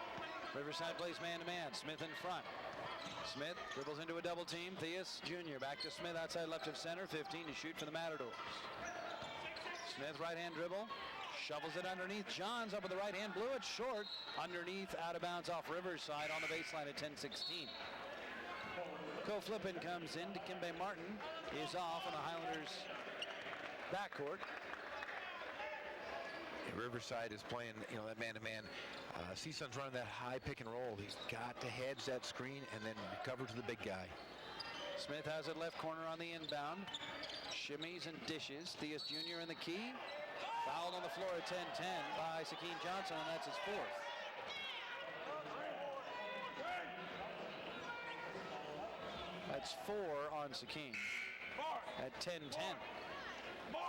Riverside plays man-to-man, Smith in front. Smith dribbles into a double team. Theus Jr. back to Smith outside left of center. 15 to shoot for the Matadors. Smith right hand dribble. Shovels it underneath. Johns up with the right hand. Blew it short. Underneath, out of bounds off Riverside on the baseline at 10:16. Flippin comes in. Dikembe Martin is off on the Highlanders backcourt. Riverside is playing, that man-to-man. CSUN's running that high pick and roll. He's got to hedge that screen and then recover to the big guy. Smith has it left corner on the inbound. Shimmies and dishes. Theus Jr. in the key. Fouled on the floor at 10-10 by Sakeen Johnson, and that's his fourth. That's 4 on Sakeen at 10-10.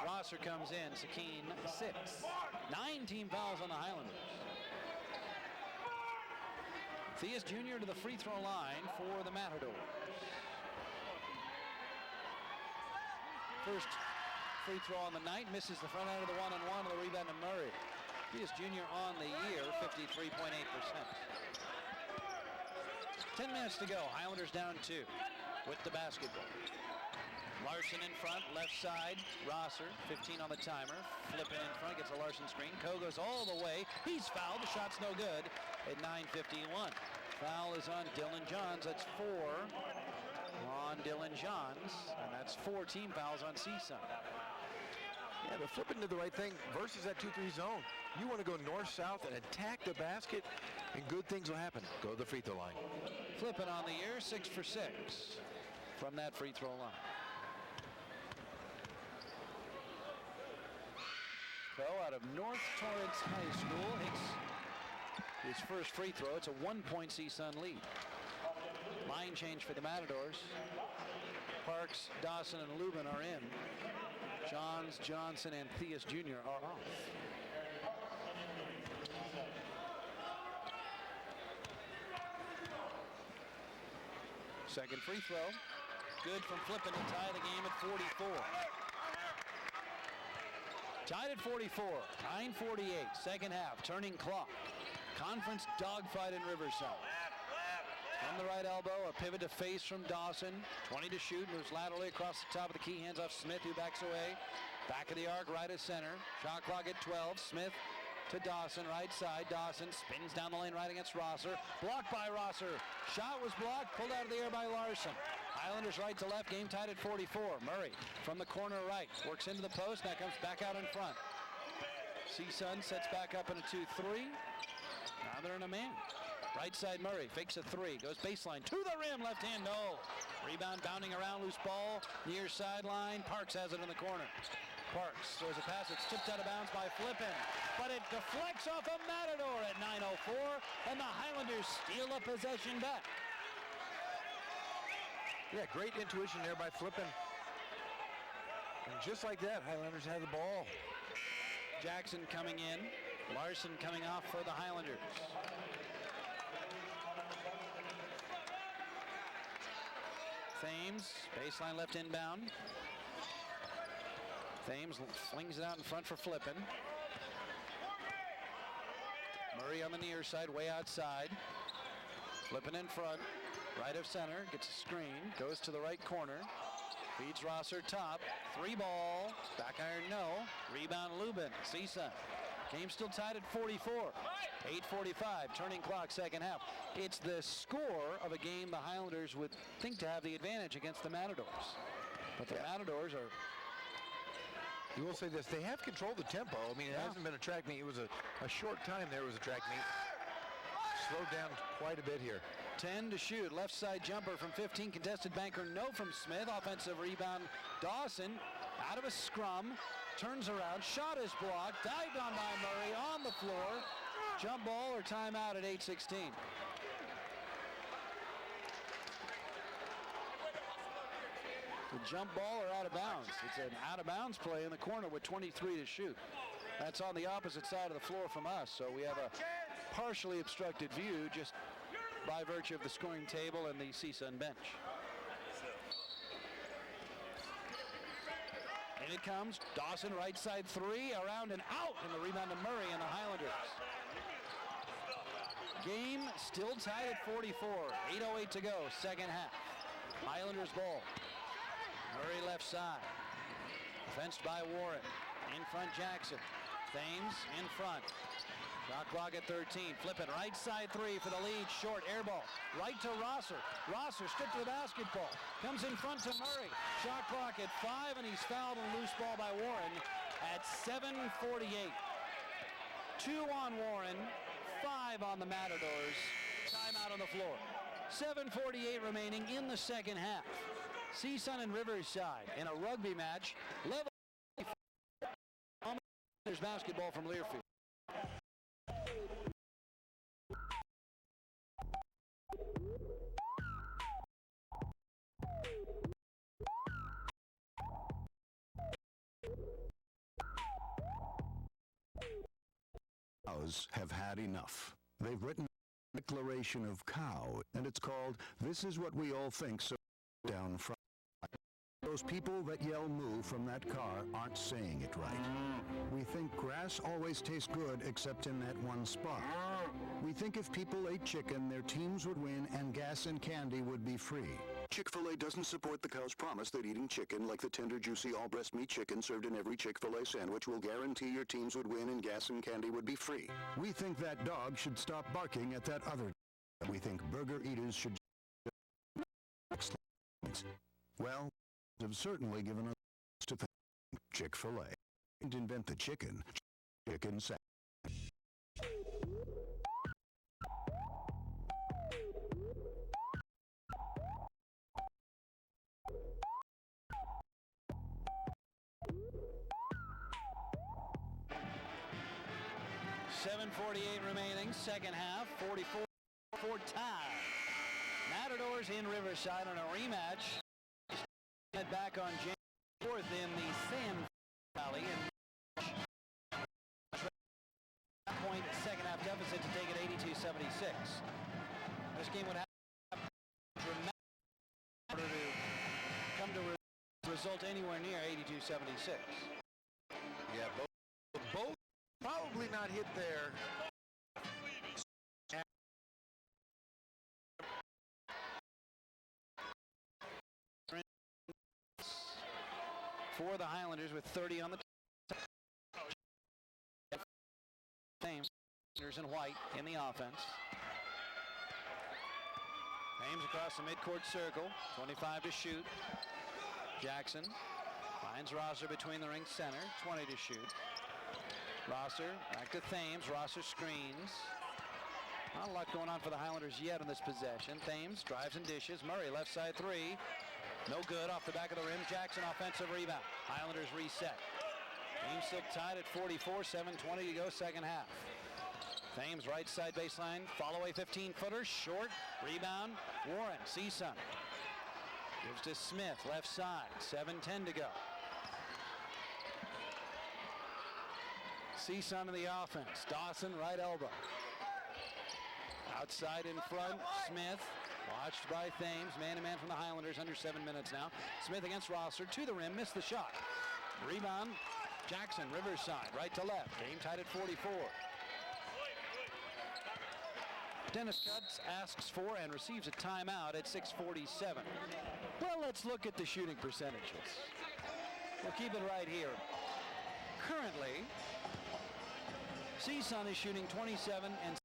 Rosser comes in, Sakeen 6. 9 team fouls on the Highlanders. Theus Jr. to the free throw line for the Matadors. First free throw on the night, misses the front end of the one-on-one, the rebound to Murray. Theus Jr. on the year, 53.8%. 10 minutes to go, Highlanders down 2 with the basketball. Larson in front, left side, Rosser, 15 on the timer. Flipping in front, gets a Larson screen. Coe goes all the way. He's fouled, the shot's no good at 9:51. Foul is on Dylan Johns, that's 4 on Dylan Johns, and that's 4 team fouls on CSUN. Yeah, but flipping to the right thing versus that 2-3 zone. You want to go north-south and attack the basket, and good things will happen. Go to the free throw line. Flipping on the year, 6 for 6 from that free throw line. Coe out of North Torrance High School hits his first free throw. It's a 1-point CSUN lead. Line change for the Matadors. Parks, Dawson, and Lubin are in. Johns, Johnson, and Theus Jr. are off. Second free throw. Good from Flippin to tie the game at 44. Tied at 44. 9:48. Second half. Turning clock. Conference dogfight in Riverside. From the right elbow, a pivot to face from Dawson. 20 to shoot. Moves laterally across the top of the key. Hands off Smith, who backs away. Back of the arc, right of center. Shot clock at 12. Smith to Dawson, right side. Dawson spins down the lane right against Rosser. Blocked by Rosser. Shot was blocked, pulled out of the air by Larson. Islanders right to left, game tied at 44. Murray from the corner right, works into the post, now comes back out in front. CSUN sets back up in a 2-3. Now they're in a man. Right side Murray, fakes a three, goes baseline, to the rim, left hand, no. Rebound bounding around, loose ball, near sideline. Parks has it in the corner. Parks throws a pass, it's tipped out of bounds by Flippin, but it deflects off a Matador at 9:04, and the Highlanders steal a possession back. Yeah, great intuition there by Flippin. And just like that, Highlanders have the ball. Jackson coming in, Larson coming off for the Highlanders. Thames, baseline left inbound. Thames flings it out in front for Flippin. Murray on the near side, way outside. Flippin in front, right of center, gets a screen, goes to the right corner. Feeds Rosser top, three ball, back iron no. Rebound Lubin, CSUN. Game still tied at 44. 8:45, turning clock, second half. It's the score of a game the Highlanders would think to have the advantage against the Matadors. But the Matadors are... You will say this, they have controlled the tempo. I mean, it hasn't been a track meet. It was a short time there was a track meet. Slowed down quite a bit here. 10 to shoot, left side jumper from 15, contested banker, no from Smith. Offensive rebound, Dawson out of a scrum, turns around, shot is blocked, dived on by Murray on the floor. Jump ball or timeout at 8:16. The jump ball or out of bounds. It's an out of bounds play in the corner with 23 to shoot. That's on the opposite side of the floor from us, so we have a partially obstructed view just by virtue of the scoring table and the CSUN bench. In it comes, Dawson right side three, around and out, and the rebound to Murray and the Highlanders. Game still tied at 44, 8:08 to go, second half. Highlanders ball. Murray left side, fenced by Warren. In front Jackson, Thames in front. Shot clock at 13. Flippin right side three for the lead. Short air ball. Right to Rosser. Rosser stripped to the basketball. Comes in front to Murray. Shot clock at 5, and he's fouled on loose ball by Warren at 7:48. 2 on Warren, 5 on the Matadors. Timeout on the floor. 7:48 remaining in the second half. CSUN and Riverside in a rugby match. Level there's basketball from Learfield. Cows have had enough. They've written a declaration of cow, and it's called This Is What We All Think So Down Front. Those people that yell moo from that car aren't saying it right. We think grass always tastes good except in that one spot. We think if people ate chicken, their teams would win and gas and candy would be free. Chick-fil-A doesn't support the cow's promise that eating chicken, like the tender, juicy, all-breast meat chicken served in every Chick-fil-A sandwich, will guarantee your teams would win and gas and candy would be free. We think that dog should stop barking at that other dog. We think burger eaters should... Well, have certainly given us to think. Chick-fil-A didn't invent the chicken. Chicken sandwich. .48 remaining, second half, 44 tie. Matadors in Riverside on a rematch. Head back on January 4th in the San Valley. And point second half deficit to take it 82-76. This game would have dramatic in order to come to result anywhere near 82-76. Yeah, both probably not hit there. For the Highlanders with 30 on the Thames in white in the offense. Thames across the midcourt circle, 25 to shoot. Jackson finds Rosser between the ring center, 20 to shoot. Rosser back to Thames. Rosser screens. Not a lot going on for the Highlanders yet in this possession. Thames drives and dishes. Murray left side three. No good off the back of the rim. Jackson offensive rebound. Highlanders reset. Game still tied at 44, 7:20 to go second half. Thames right side baseline. Fall away 15-footer. Short. Rebound. Warren. CSUN. Gives to Smith. Left side. 7:10 to go. CSUN in the offense. Dawson right elbow. Outside in front. Smith. Watched by Thames, man-to-man from the Highlanders, under 7 minutes now. Smith against Rosser, to the rim, missed the shot. Rebound, Jackson, Riverside, right to left. Game tied at 44. Dennis Cutts asks for and receives a timeout at 6:47. Well, let's look at the shooting percentages. We'll keep it right here. Currently, CSUN is shooting 27%.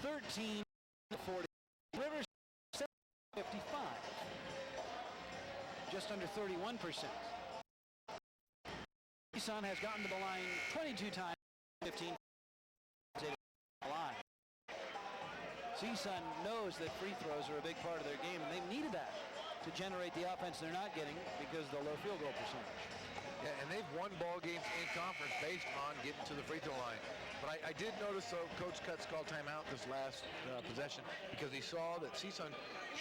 13 to 40. Rivers 55. Just under 31%. CSUN has gotten to the line 22 times, 15 line. CSUN knows that free throws are a big part of their game, and they've needed that to generate the offense they're not getting because of the low field goal percentage. Yeah, and they've won ball games in conference based on getting to the free throw line. But I did notice, though, Coach Cutts called timeout this last possession because he saw that CSUN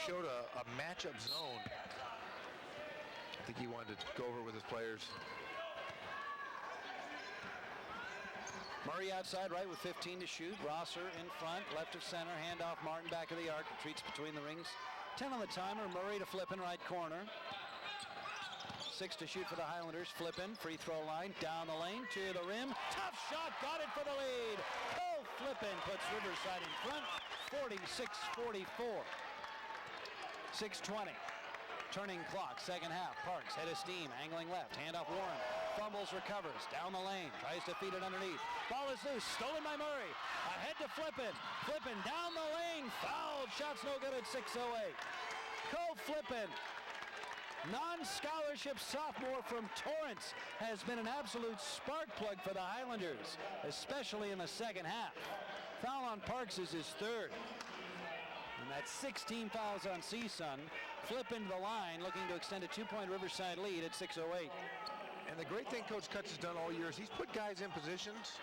showed a matchup zone. I think he wanted to go over with his players. Murray outside right with 15 to shoot. Rosser in front, left of center, handoff Martin back of the arc, retreats between the rings. 10 on the timer. Murray to Flippin right corner. 6 to shoot for the Highlanders. Flippin, free throw line, down the lane to the rim. Tough shot, got it for the lead. Oh, Flippin puts Riverside in front, 46-44. 6:20. Turning clock, second half. Parks, head of steam, angling left, handoff Warren. Fumbles, recovers, down the lane, tries to feed it underneath. Ball is loose, stolen by Murray. Ahead to Flippin. Flippin down the lane, fouled. Shot's no good at 6:08. Cole Flippin, non-scholarship sophomore from Torrance, has been an absolute spark plug for the Highlanders, especially in the second half. Foul on Parks is his third. And that's 16 fouls on CSUN. Flip into the line, looking to extend a 2-point Riverside lead at 6:08. And the great thing Coach Cutts has done all year is he's put guys in positions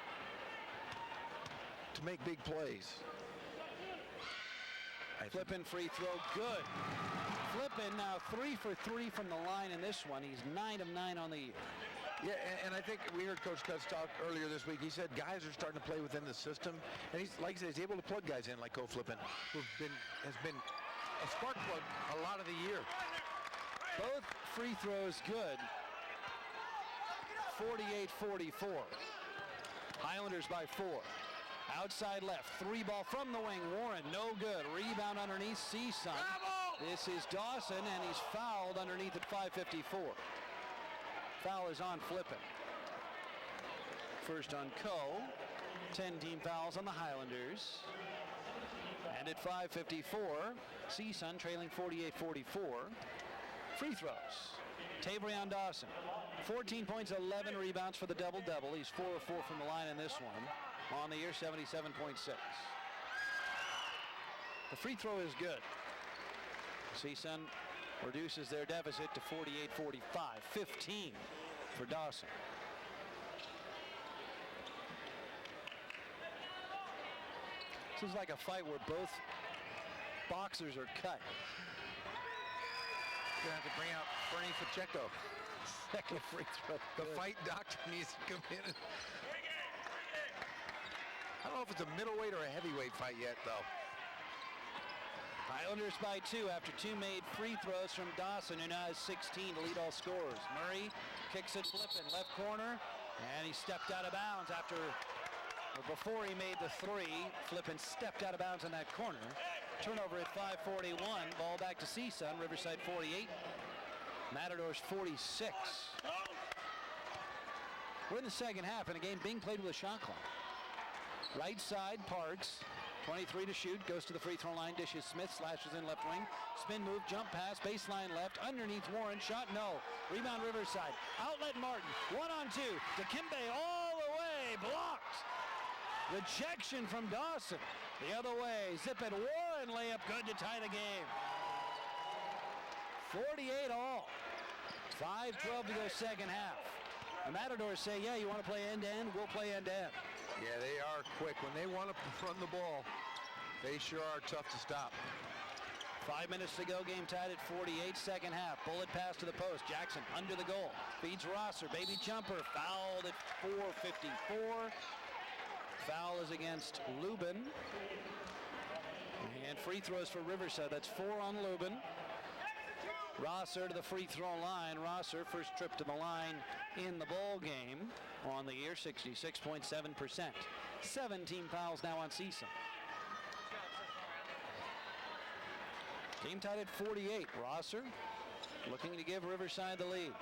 to make big plays. Flippin free throw, good. Flippin now 3 for 3 from the line in this one. He's 9 of 9 on the year. Yeah, and I think we heard Coach Cutts talk earlier this week. He said guys are starting to play within the system, and he's, like I said, he's able to plug guys in like Cole Flippin, has been a spark plug a lot of the year. Both free throws good. 48-44. Highlanders by 4. Outside left, 3 ball from the wing. Warren, no good. Rebound underneath, CSUN. This is Dawson, and he's fouled underneath at 5:54. Foul is on Flippin. First on Coe. 10 team fouls on the Highlanders. And at 5:54, CSUN trailing 48-44. Free throws. Tavrion Dawson, 14 points, 11 rebounds for the double-double. He's 4 of 4 from the line in this one. On the year, 77.6. The free throw is good. CSUN reduces their deficit to 48-45. 15 for Dawson. This is like a fight where both boxers are cut. You're going to have to bring out Bernie Pacheco. Second free throw. The fight doctor needs to come in. I don't know if it's a middleweight or a heavyweight fight yet, though. Islanders by 2 after 2 made free throws from Dawson, who now has 16 to lead all scorers. Murray kicks it flipping, left corner, and he stepped out of bounds before he made the 3. Flippin stepped out of bounds in that corner. Turnover at 5:41. Ball back to CSUN. Riverside 48. Matadors 46. We're in the second half in a game being played with a shot clock. Right side, Parks. 23 to shoot. Goes to the free throw line. Dishes Smith. Slashes in left wing. Spin move. Jump pass. Baseline left. Underneath Warren. Shot no. Rebound Riverside. Outlet Martin. 1-on-2. Dikembe all the way. Blocked. Rejection from Dawson. The other way. Zip it. Warren layup good to tie the game. 48 all. 5:12 to go second half. The Matadors say, yeah, you want to play end-to-end? We'll play end-to-end. Yeah, they are quick. When they want to run the ball, they sure are tough to stop. 5 minutes to go. Game tied at 48. Second half. Bullet pass to the post. Jackson under the goal. Feeds Rosser. Baby jumper. Fouled at 4:54. Foul is against Lubin. And free throws for Riverside. That's 4 on Lubin. Rosser to the free throw line. Rosser, first trip to the line in the ball game on the year, 66.7%. 17 fouls now on CSUN. Game tied at 48. Rosser looking to give Riverside the lead.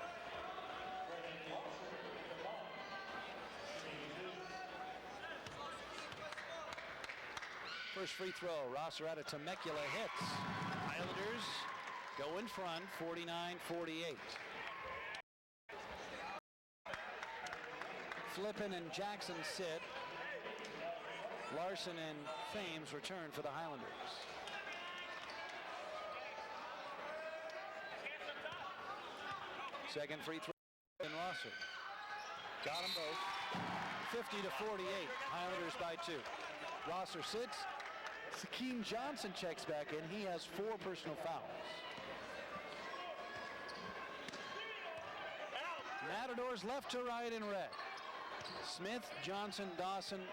First free throw. Rosser out of Temecula hits. Islanders go in front, 49-48. Flippin and Jackson sit. Larson and Thames return for the Highlanders. Second free throw in Rosser. Got them both. 50-48. Highlanders by 2. Rosser sits. Sakeen Johnson checks back in. He has 4 personal fouls. Matadors left to right in red. Smith, Johnson, Dawson,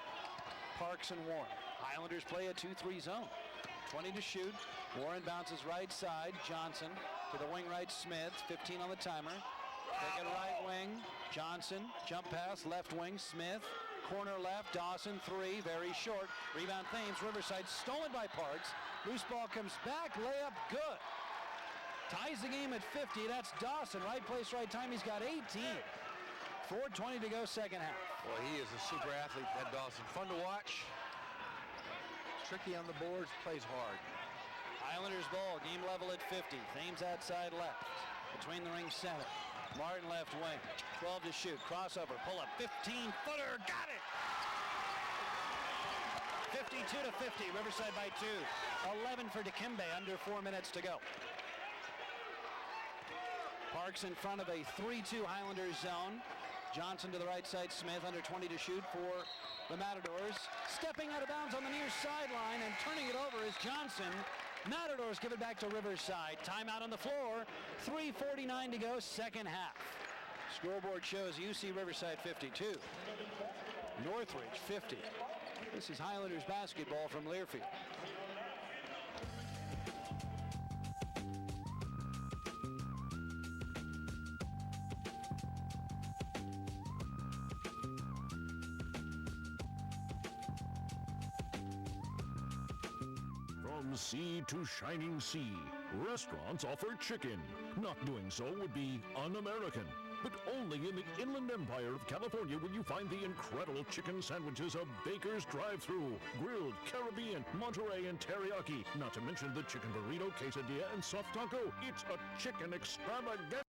Parks, and Warren. Islanders play a 2-3 zone. 20 to shoot. Warren bounces right side. Johnson to the wing right. Smith, 15 on the timer. Take it right wing. Johnson, jump pass, left wing. Smith, corner left. Dawson, 3, very short. Rebound Thames. Riverside stolen by Parks. Loose ball comes back. Layup good. Ties the game at 50. That's Dawson. Right place, right time. He's got 18. 4:20 to go second half. Well, he is a super athlete, that Dawson. Fun to watch. Tricky on the boards. Plays hard. Islanders ball. Game level at 50. Thames outside left. Between the ring center. Martin left wing. 12 to shoot. Crossover. Pull up. 15-footer. Got it. 52-50. Riverside by 2. 11 for Dikembe. Under 4 minutes to go. Parks in front of a 3-2 Highlanders zone. Johnson to the right side. Smith under 20 to shoot for the Matadors. Stepping out of bounds on the near sideline and turning it over is Johnson. Matadors give it back to Riverside. Timeout on the floor. 3:49 to go second half. Scoreboard shows UC Riverside 52. Northridge 50. This is Highlanders basketball from Learfield. From sea to shining sea, restaurants offer chicken. Not doing so would be un-American. But only in the Inland Empire of California will you find the incredible chicken sandwiches of Baker's Drive-Thru. Grilled, Caribbean, Monterey, and teriyaki. Not to mention the chicken burrito, quesadilla, and soft taco. It's a chicken extravaganza.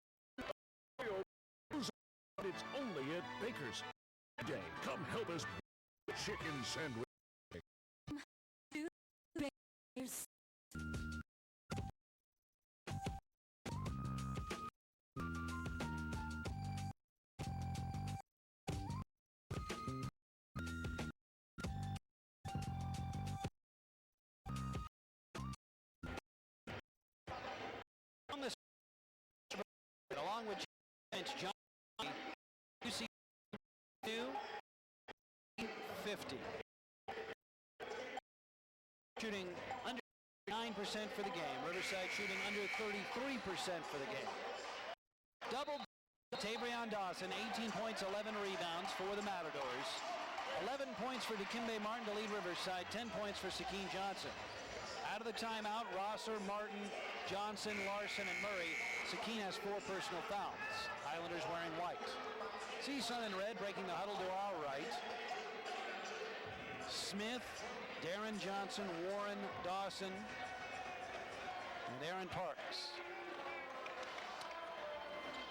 It's only at Baker's. Today, come help us chicken sandwich. Bakers. John, UCR 50. Shooting under 9% for the game. Riverside shooting under 33% for the game. Double Tabrion Dawson, 18 points, 11 rebounds for the Matadors. 11 points for Dikembe Martin to lead Riverside, 10 points for Sakeen Johnson. Out of the timeout, Rosser, Martin, Johnson, Larson, and Murray. Sakeen has 4 personal fouls. Highlanders wearing white. CSUN in red breaking the huddle to our right. Smith, Darren Johnson, Warren, Dawson, and Aaron Parks.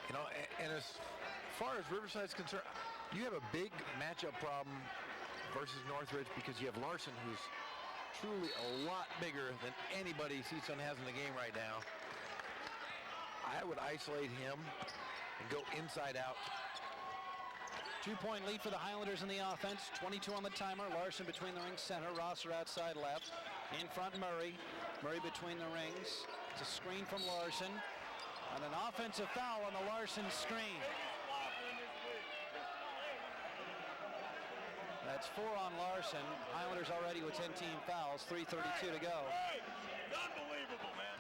You know, and as far as Riverside's concerned, you have a big matchup problem versus Northridge because you have Larson, who's truly a lot bigger than anybody CSUN has in the game right now. I would isolate him and go inside out. 2-point lead for the Highlanders in the offense. 22 on the timer. Larson between the rings center. Rosser outside left. In front Murray. Murray between the rings. It's a screen from Larson. And an offensive foul on the Larson screen. That's 4 on Larson. Highlanders already with 10 team fouls. 3:32 to go. Hey, unbelievable, man.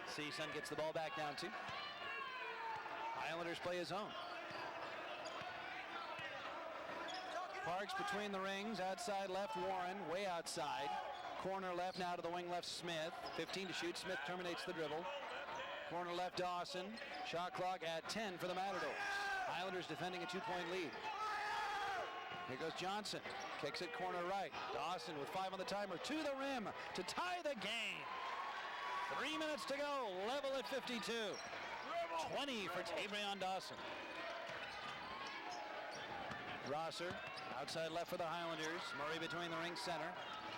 CSUN gets the ball back down 2. Highlanders play his own. Parks between the rings, outside left Warren, way outside. Corner left now to the wing left Smith. 15 to shoot. Smith terminates the dribble. Corner left Dawson. Shot clock at 10 for the Matadors. Highlanders defending a 2-point lead. Here goes Johnson. Kicks it corner right. Dawson with 5 on the timer to the rim to tie the game. 3 minutes to go. Level at 52. 20 for Tabrion Dawson. Rosser. Outside left for the Highlanders. Murray between the ring center.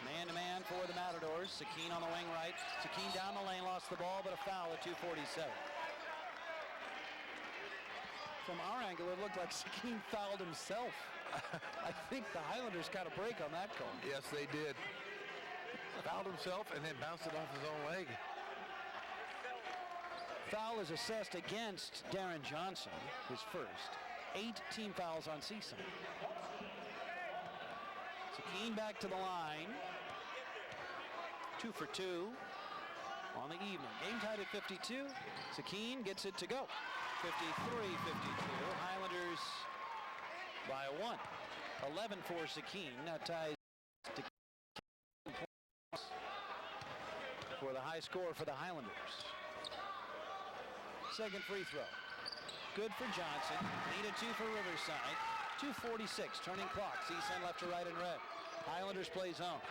Man-to-man for the Matadors. Sakeen on the wing right. Sakeen down the lane, lost the ball, but a foul at 2:47. From our angle, it looked like Sakeen fouled himself. I think the Highlanders got a break on that call. Yes, they did. Fouled himself and then bounced it off his own leg. Foul is assessed against Darren Johnson, his first. 8 team fouls on CSUN. Sakeen back to the line. 2 for 2 on the evening. Game tied at 52. Sakeen gets it to go. 53-52. Highlanders by 1. 11 for Sakeen. Now ties to points for the high score for the Highlanders. Second free throw. Good for Johnson. Needed 2 for Riverside. 2:46, turning clock. CSUN left to right in red. Highlanders play zone.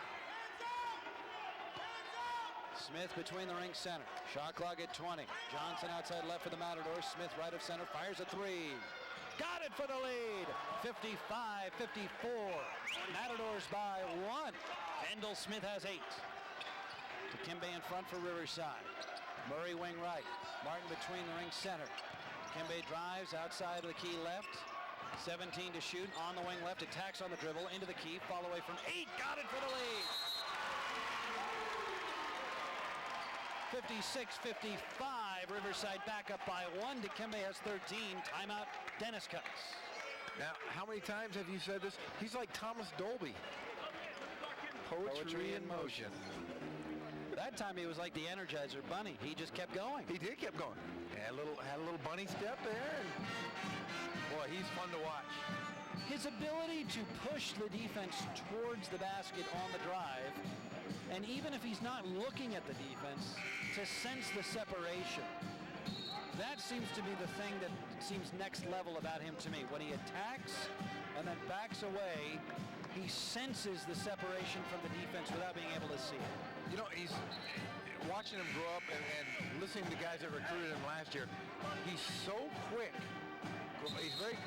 Smith between the ring center. Shot clock at 20. Johnson outside left for the Matadors. Smith right of center, fires a 3. Got it for the lead. 55-54. Matadors by 1. Kendall Smith has 8. Dikembe in front for Riverside. Murray wing right. Martin between the ring center. Dikembe drives outside of the key left. 17 to shoot on the wing left. Attacks on the dribble into the key. Fall away from 8. Got it for the lead. 56-55. Riverside back up by 1. Dikembe has 13. Timeout. Dennis Cutts. Now, how many times have you said this? He's like Thomas Dolby. Poetry in motion. That time he was like the Energizer Bunny. He just kept going. He did keep going. Had a little bunny step there. And boy, he's fun to watch. His ability to push the defense towards the basket on the drive, and even if he's not looking at the defense, to sense the separation. That seems to be the thing that seems next level about him to me. When he attacks and then backs away, he senses the separation from the defense without being able to see it. You know, he's watching him grow up and listening to guys that recruited him last year. He's so quick. He's very,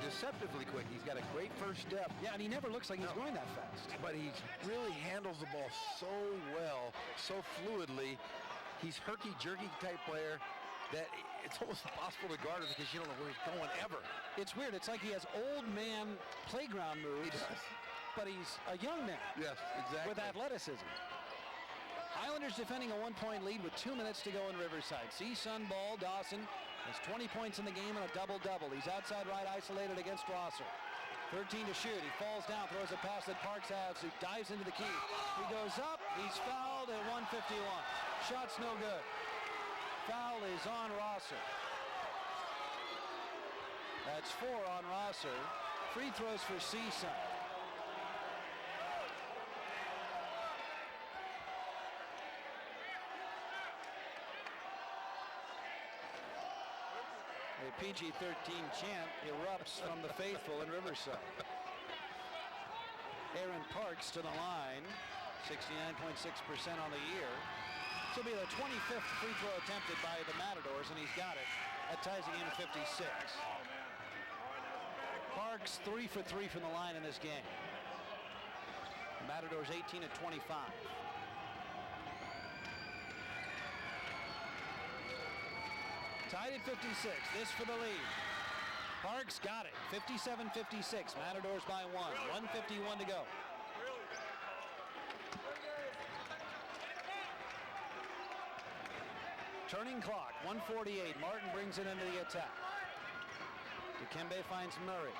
deceptively quick. He's got a great first step. Yeah, and he never looks like he's going that fast. But he really handles the ball so well, so fluidly. He's herky-jerky type player that it's almost impossible to guard him because you don't know where he's going ever. It's weird. It's like he has old man playground moves, but he's a young man. Yes, exactly. With athleticism. Highlanders defending a 1-point lead with 2 minutes to go in Riverside. CSUN ball, Dawson Has 20 points in the game and a double-double. He's outside right, isolated against Rosser. 13 to shoot. He falls down, throws a pass that Parks has. He dives into the key. He goes up. He's fouled at 151. Shot's no good. Foul is on Rosser. That's 4 on Rosser. Free throws for CSUN. A PG-13 chant erupts from the faithful in Riverside. Aaron Parks to the line, 69.6% on the year. This will be the 25th free throw attempted by the Matadors, and he's got it. That ties the game at 56. Parks 3 for 3 from the line in this game. The Matadors 18 at 25. Tied at 56. This for the lead. Parks got it. 57-56. Matadors by 1. 1:51 to go. Turning clock. 1:48. Martin brings it into the attack. Dikembe finds Murray.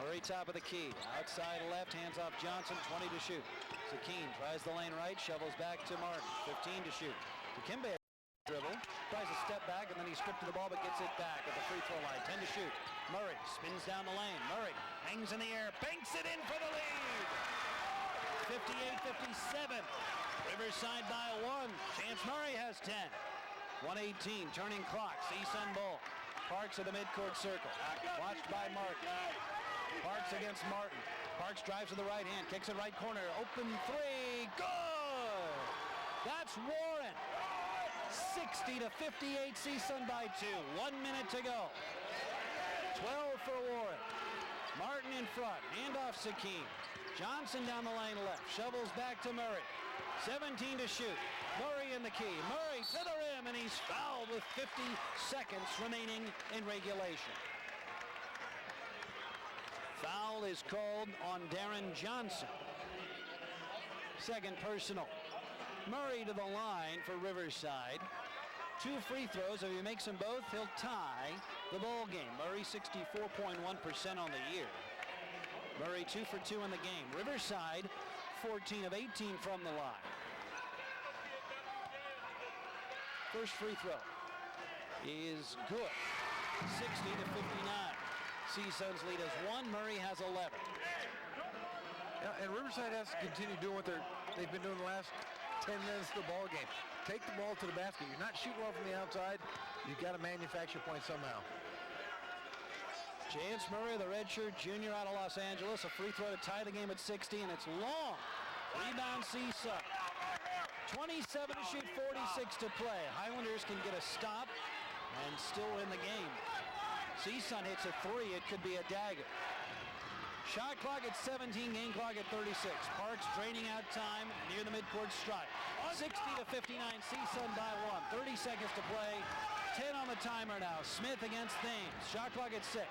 Murray top of the key. Outside left. Hands off Johnson. 20 to shoot. Zakeen tries the lane right. Shovels back to Martin. 15 to shoot. Dikembe dribble, tries to step back, and then he's stripped to the ball, but gets it back at the free throw line. 10 to shoot. Murray spins down the lane. Murray hangs in the air, banks it in for the lead. 58-57. Riverside by 1. Chance Murray has 10. 1:18. Turning clock. CSUN ball. Parks at the midcourt circle. Watched by Martin. Parks against Martin. Parks drives to the right hand, kicks it right corner. Open three. Good. That's Warren. 60-58, CSUN by 2. 1 minute to go. 12 for Warren. Martin in front. Handoff Zakeen. Johnson down the lane left. Shovels back to Murray. 17 to shoot. Murray in the key. Murray to the rim, and he's fouled with 50 seconds remaining in regulation. Foul is called on Darren Johnson. Second personal. Murray to the line for Riverside. 2 free throws. If he makes them both, he'll tie the ball game. Murray 64.1% on the year. Murray 2 for 2 in the game. Riverside 14 of 18 from the line. First free throw is good. 60-59. CSUN's lead is 1. Murray has 11. Yeah, and Riverside has to continue doing what they've been doing the last 10 minutes of the ball game. Take the ball to the basket. You're not shooting well from the outside. You've got to manufacture points somehow. Chance Murray, the redshirt junior out of Los Angeles. A free throw to tie the game at 60, and it's long. Rebound CSUN. 27 to shoot, 46 to play. Highlanders can get a stop and still in the game. CSUN hits a 3. It could be a dagger. Shot clock at 17, game clock at 36. Parks draining out time near the midcourt stripe. 60-59, CSUN by 1. 30 seconds to play. 10 on the timer now. Smith against Thames. Shot clock at 6.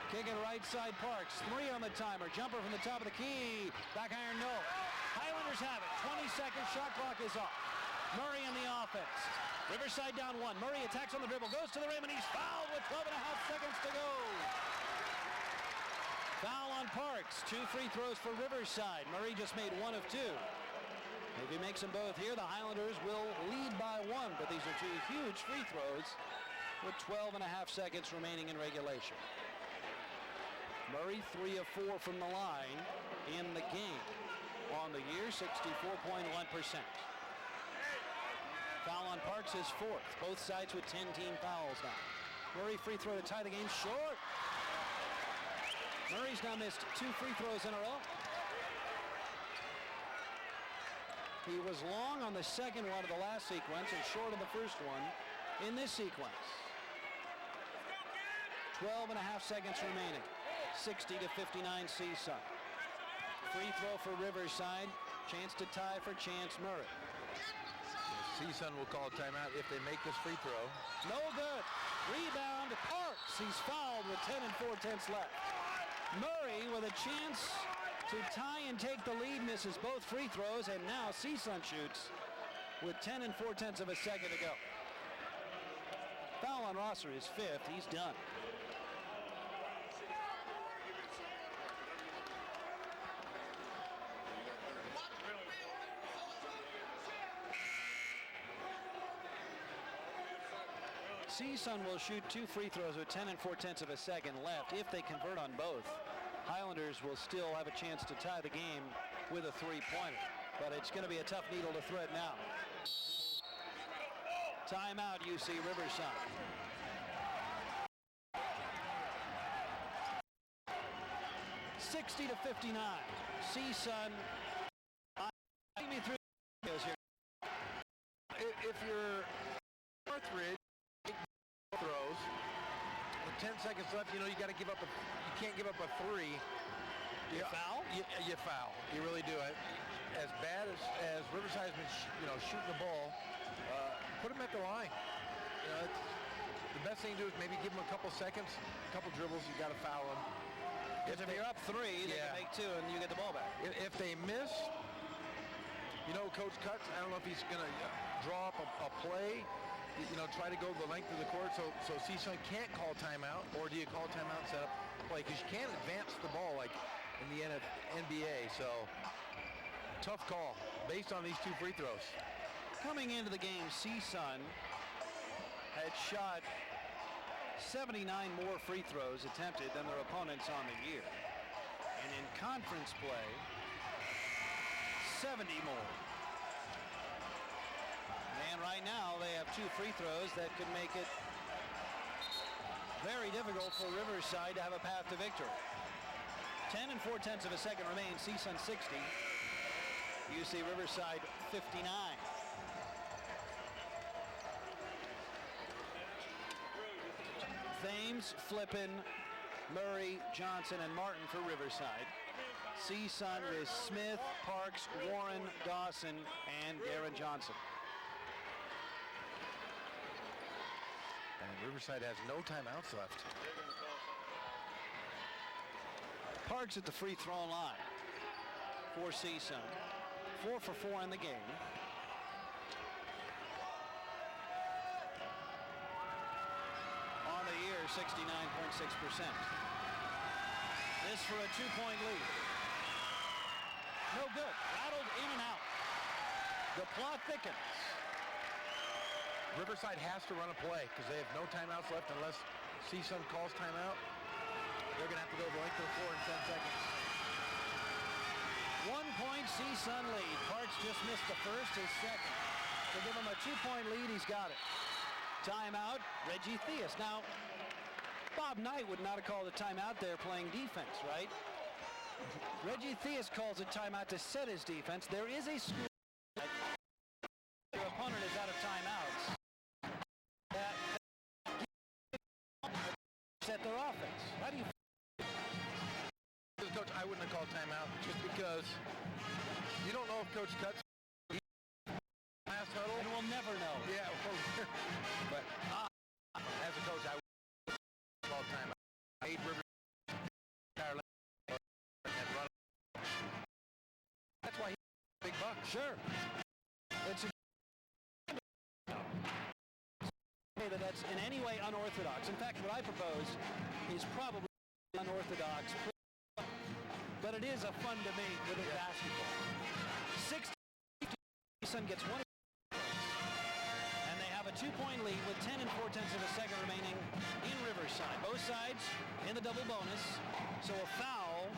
Kick it right side Parks. 3 on the timer. Jumper from the top of the key. Back iron no. Highlanders have it. 20 seconds. Shot clock is off. Murray in the offense. Riverside down 1. Murray attacks on the dribble. Goes to the rim, and he's fouled with 12 and a half seconds to go. Foul on Parks. 2 free throws for Riverside. Murray just made 1 of 2. If he makes them both here, the Highlanders will lead by 1, but these are 2 huge free throws with 12 and a half seconds remaining in regulation. Murray 3 of 4 from the line in the game. On the year, 64.1%. Foul on Parks is 4th. Both sides with 10 team fouls now. Murray free throw to tie the game short. Murray's now missed 2 free throws in a row. He was long on the second one of the last sequence and short on the first one in this sequence. 12 and a half seconds remaining. 60-59 CSUN. Free throw for Riverside. Chance to tie for Chance Murray. CSUN will call a timeout if they make this free throw. No good. Rebound Parks. He's fouled with 10 4/10 left. Murray with a chance to tie and take the lead, misses both free throws, and now CSUN shoots with 10 4/10 of a second to go. Foul on Rosser, his 5th. He's done. CSUN will shoot 2 free throws with 10 4/10 of a second left. If they convert on both, Highlanders will still have a chance to tie the game with a 3-pointer. But it's going to be a tough needle to thread now. Timeout, UC Riverside. (60-59). CSUN. Take me through here. If you're Northridge, throws with 10 seconds left, you know you got to give up you can't give up a 3. You foul? You foul. You really do it. As bad as Riverside's been shooting the ball, put them at the line. You know, the best thing to do is maybe give them a couple seconds, a couple dribbles. You got to foul them. Because if you're up 3, they can make 2 and you get the ball back. If they miss, you know, Coach Cutts, I don't know if he's going to draw up a play. You know, try to go the length of the court so CSUN can't call timeout, or do you call timeout and set up play? Because you can't advance the ball like in the NBA, so tough call based on these 2 free throws. Coming into the game, CSUN had shot 79 more free throws attempted than their opponents on the year. And in conference play, 70 more. And right now, they have 2 free throws that could make it very difficult for Riverside to have a path to victory. 10 4/10 of a second remain. CSUN 60. UC Riverside 59. Thames, Flippin, Murray, Johnson, and Martin for Riverside. CSUN with Smith, Parks, Warren, Dawson, and Darren Johnson. And Riverside has no timeouts left. Parks at the free throw line for CSUN. 4 for 4 in the game. On the year, 69.6%. This for a 2-point lead. No good. Rattled in and out. The plot thickens. Riverside has to run a play because they have no timeouts left unless CSUN calls timeout. They're going to have to go the length of the floor in 10 seconds. 1-point CSUN lead. Parks just missed the first, his second. To give him a 2-point lead, he's got it. Timeout, Reggie Theus. Now, Bob Knight would not have called a timeout there playing defense, right? Reggie Theus calls a timeout to set his defense. There is a school. Your opponent is out of timeouts. Set their offense. How do you? Coach, I wouldn't have called timeout just because you don't know if Coach Cutts last huddle. And we'll never know. Yeah, but as a coach, I would have called timeout. Made Riverside and run. That's why he's a big buck. Sure. It's a that's in any way unorthodox. In fact, what I propose is probably unorthodox, but it is a fun debate within basketball. 60, CSUN gets 1, and they have a 2-point lead with 10 4/10 of a second remaining in Riverside. Both sides in the double bonus, so a foul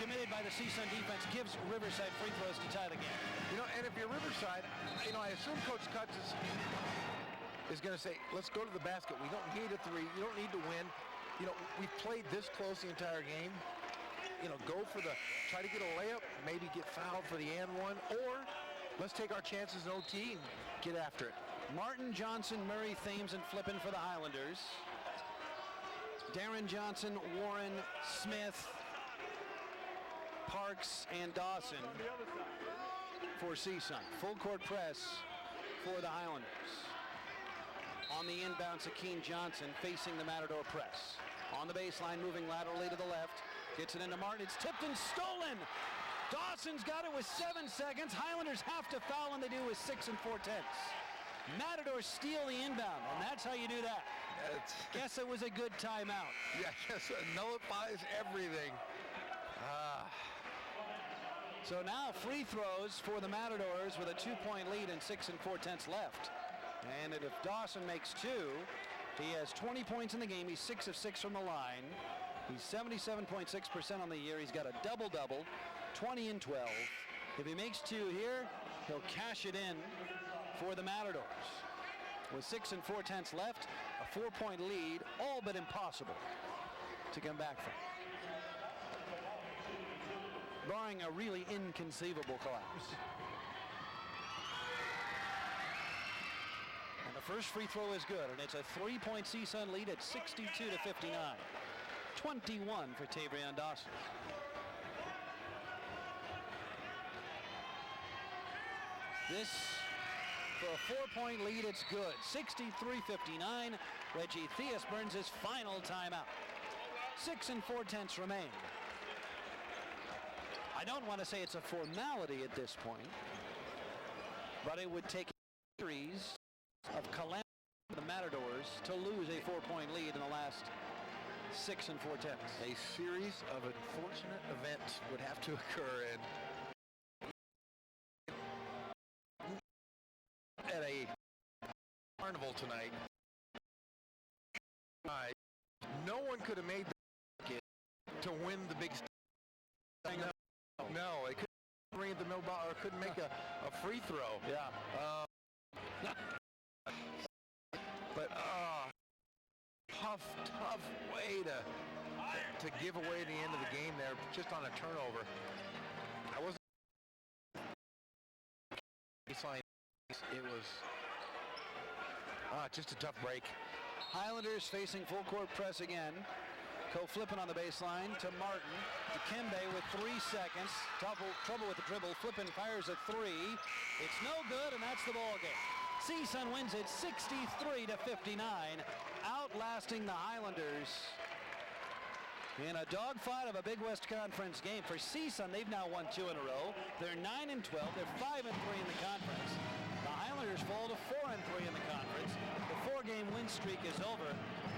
committed by the CSUN defense gives Riverside free throws to tie the game. You know, and if you're Riverside, you know, I assume Coach Cutts is going to say, let's go to the basket. We don't need a 3. You don't need to win. You know, we've played this close the entire game. You know, try to get a layup, maybe get fouled for the and one, or let's take our chances in OT and get after it. Martin, Johnson, Murray, Thames, and Flippin for the Highlanders. Darren Johnson, Warren, Smith, Parks, and Dawson for CSUN. Full court press for the Highlanders. On the inbound, Sakeen Johnson facing the Matador press. On the baseline, moving laterally to the left. Gets it into Martin. It's tipped and stolen. Dawson's got it with 7 seconds. Highlanders have to foul, and they do with 6 4/10. Matador steal the inbound, and that's how you do that. Guess it was a good timeout. Yeah, yes, it nullifies everything. So now free throws for the Matadors with a 2-point lead and 6 4/10 left. And if Dawson makes 2, he has 20 points in the game. He's 6 of 6 from the line. He's 77.6% on the year. He's got a double-double, 20 and 12. If he makes 2 here, he'll cash it in for the Matadors. With 6 4/10 left, a 4-point lead, all but impossible to come back from, barring a really inconceivable collapse. And the first free throw is good, and it's a 3-point CSUN lead at 62 to 59. 21 for Tavrion Dawson. This, for a 4-point lead, it's good. 63-59. Reggie Theus burns his final timeout. 6 4/10 remain. I don't want to say it's a formality at this point, but it would take a series of calamity for the Matadors to lose a 4-point lead in the last 6 4/10. A series of unfortunate events would have to occur, and at a carnival tonight, no one could have made the to win the big stage. No, they couldn't bring it the middle ball or couldn't make a free throw. Yeah. But tough way to give away the end of the game there, just on a turnover. I wasn't. It was just a tough break. Highlanders facing full court press again. Cole flipping on the baseline to Martin. Dikembe with 3 seconds. Trouble with the dribble. Flippin fires a 3. It's no good, and that's the ball game. CSUN wins it 63 to 59, outlasting the Highlanders in a dogfight of a Big West Conference game. For CSUN, they've now won 2 in a row. They're 9 and 12. They're 5 and 3 in the conference. The Highlanders fall to 4 and 3 in the conference. The 4-game win streak is over,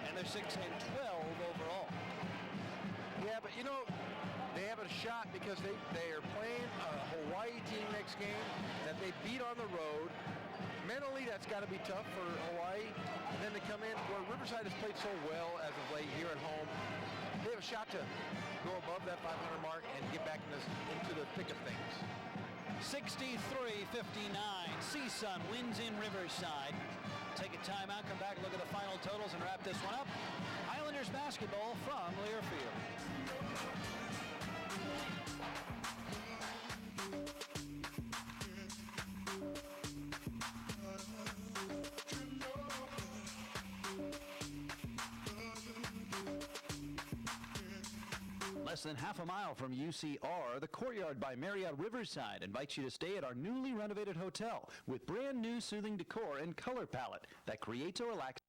and they're 6 and 12 overall. Yeah, but you know, they have a shot because they are playing a Hawaii team next game that they beat on the road. Mentally, that's got to be tough for Hawaii. And then to come in where Riverside has played so well as of late here at home, they have a shot to go above that 500 mark and get back into the thick of things. 63-59. CSUN wins in Riverside. Take a timeout, come back, look at the final totals, and wrap this one up. Highlanders basketball from Learfield. Less than half a mile from UCR, the Courtyard by Marriott Riverside invites you to stay at our newly renovated hotel with brand new soothing decor and color palette that creates a relaxed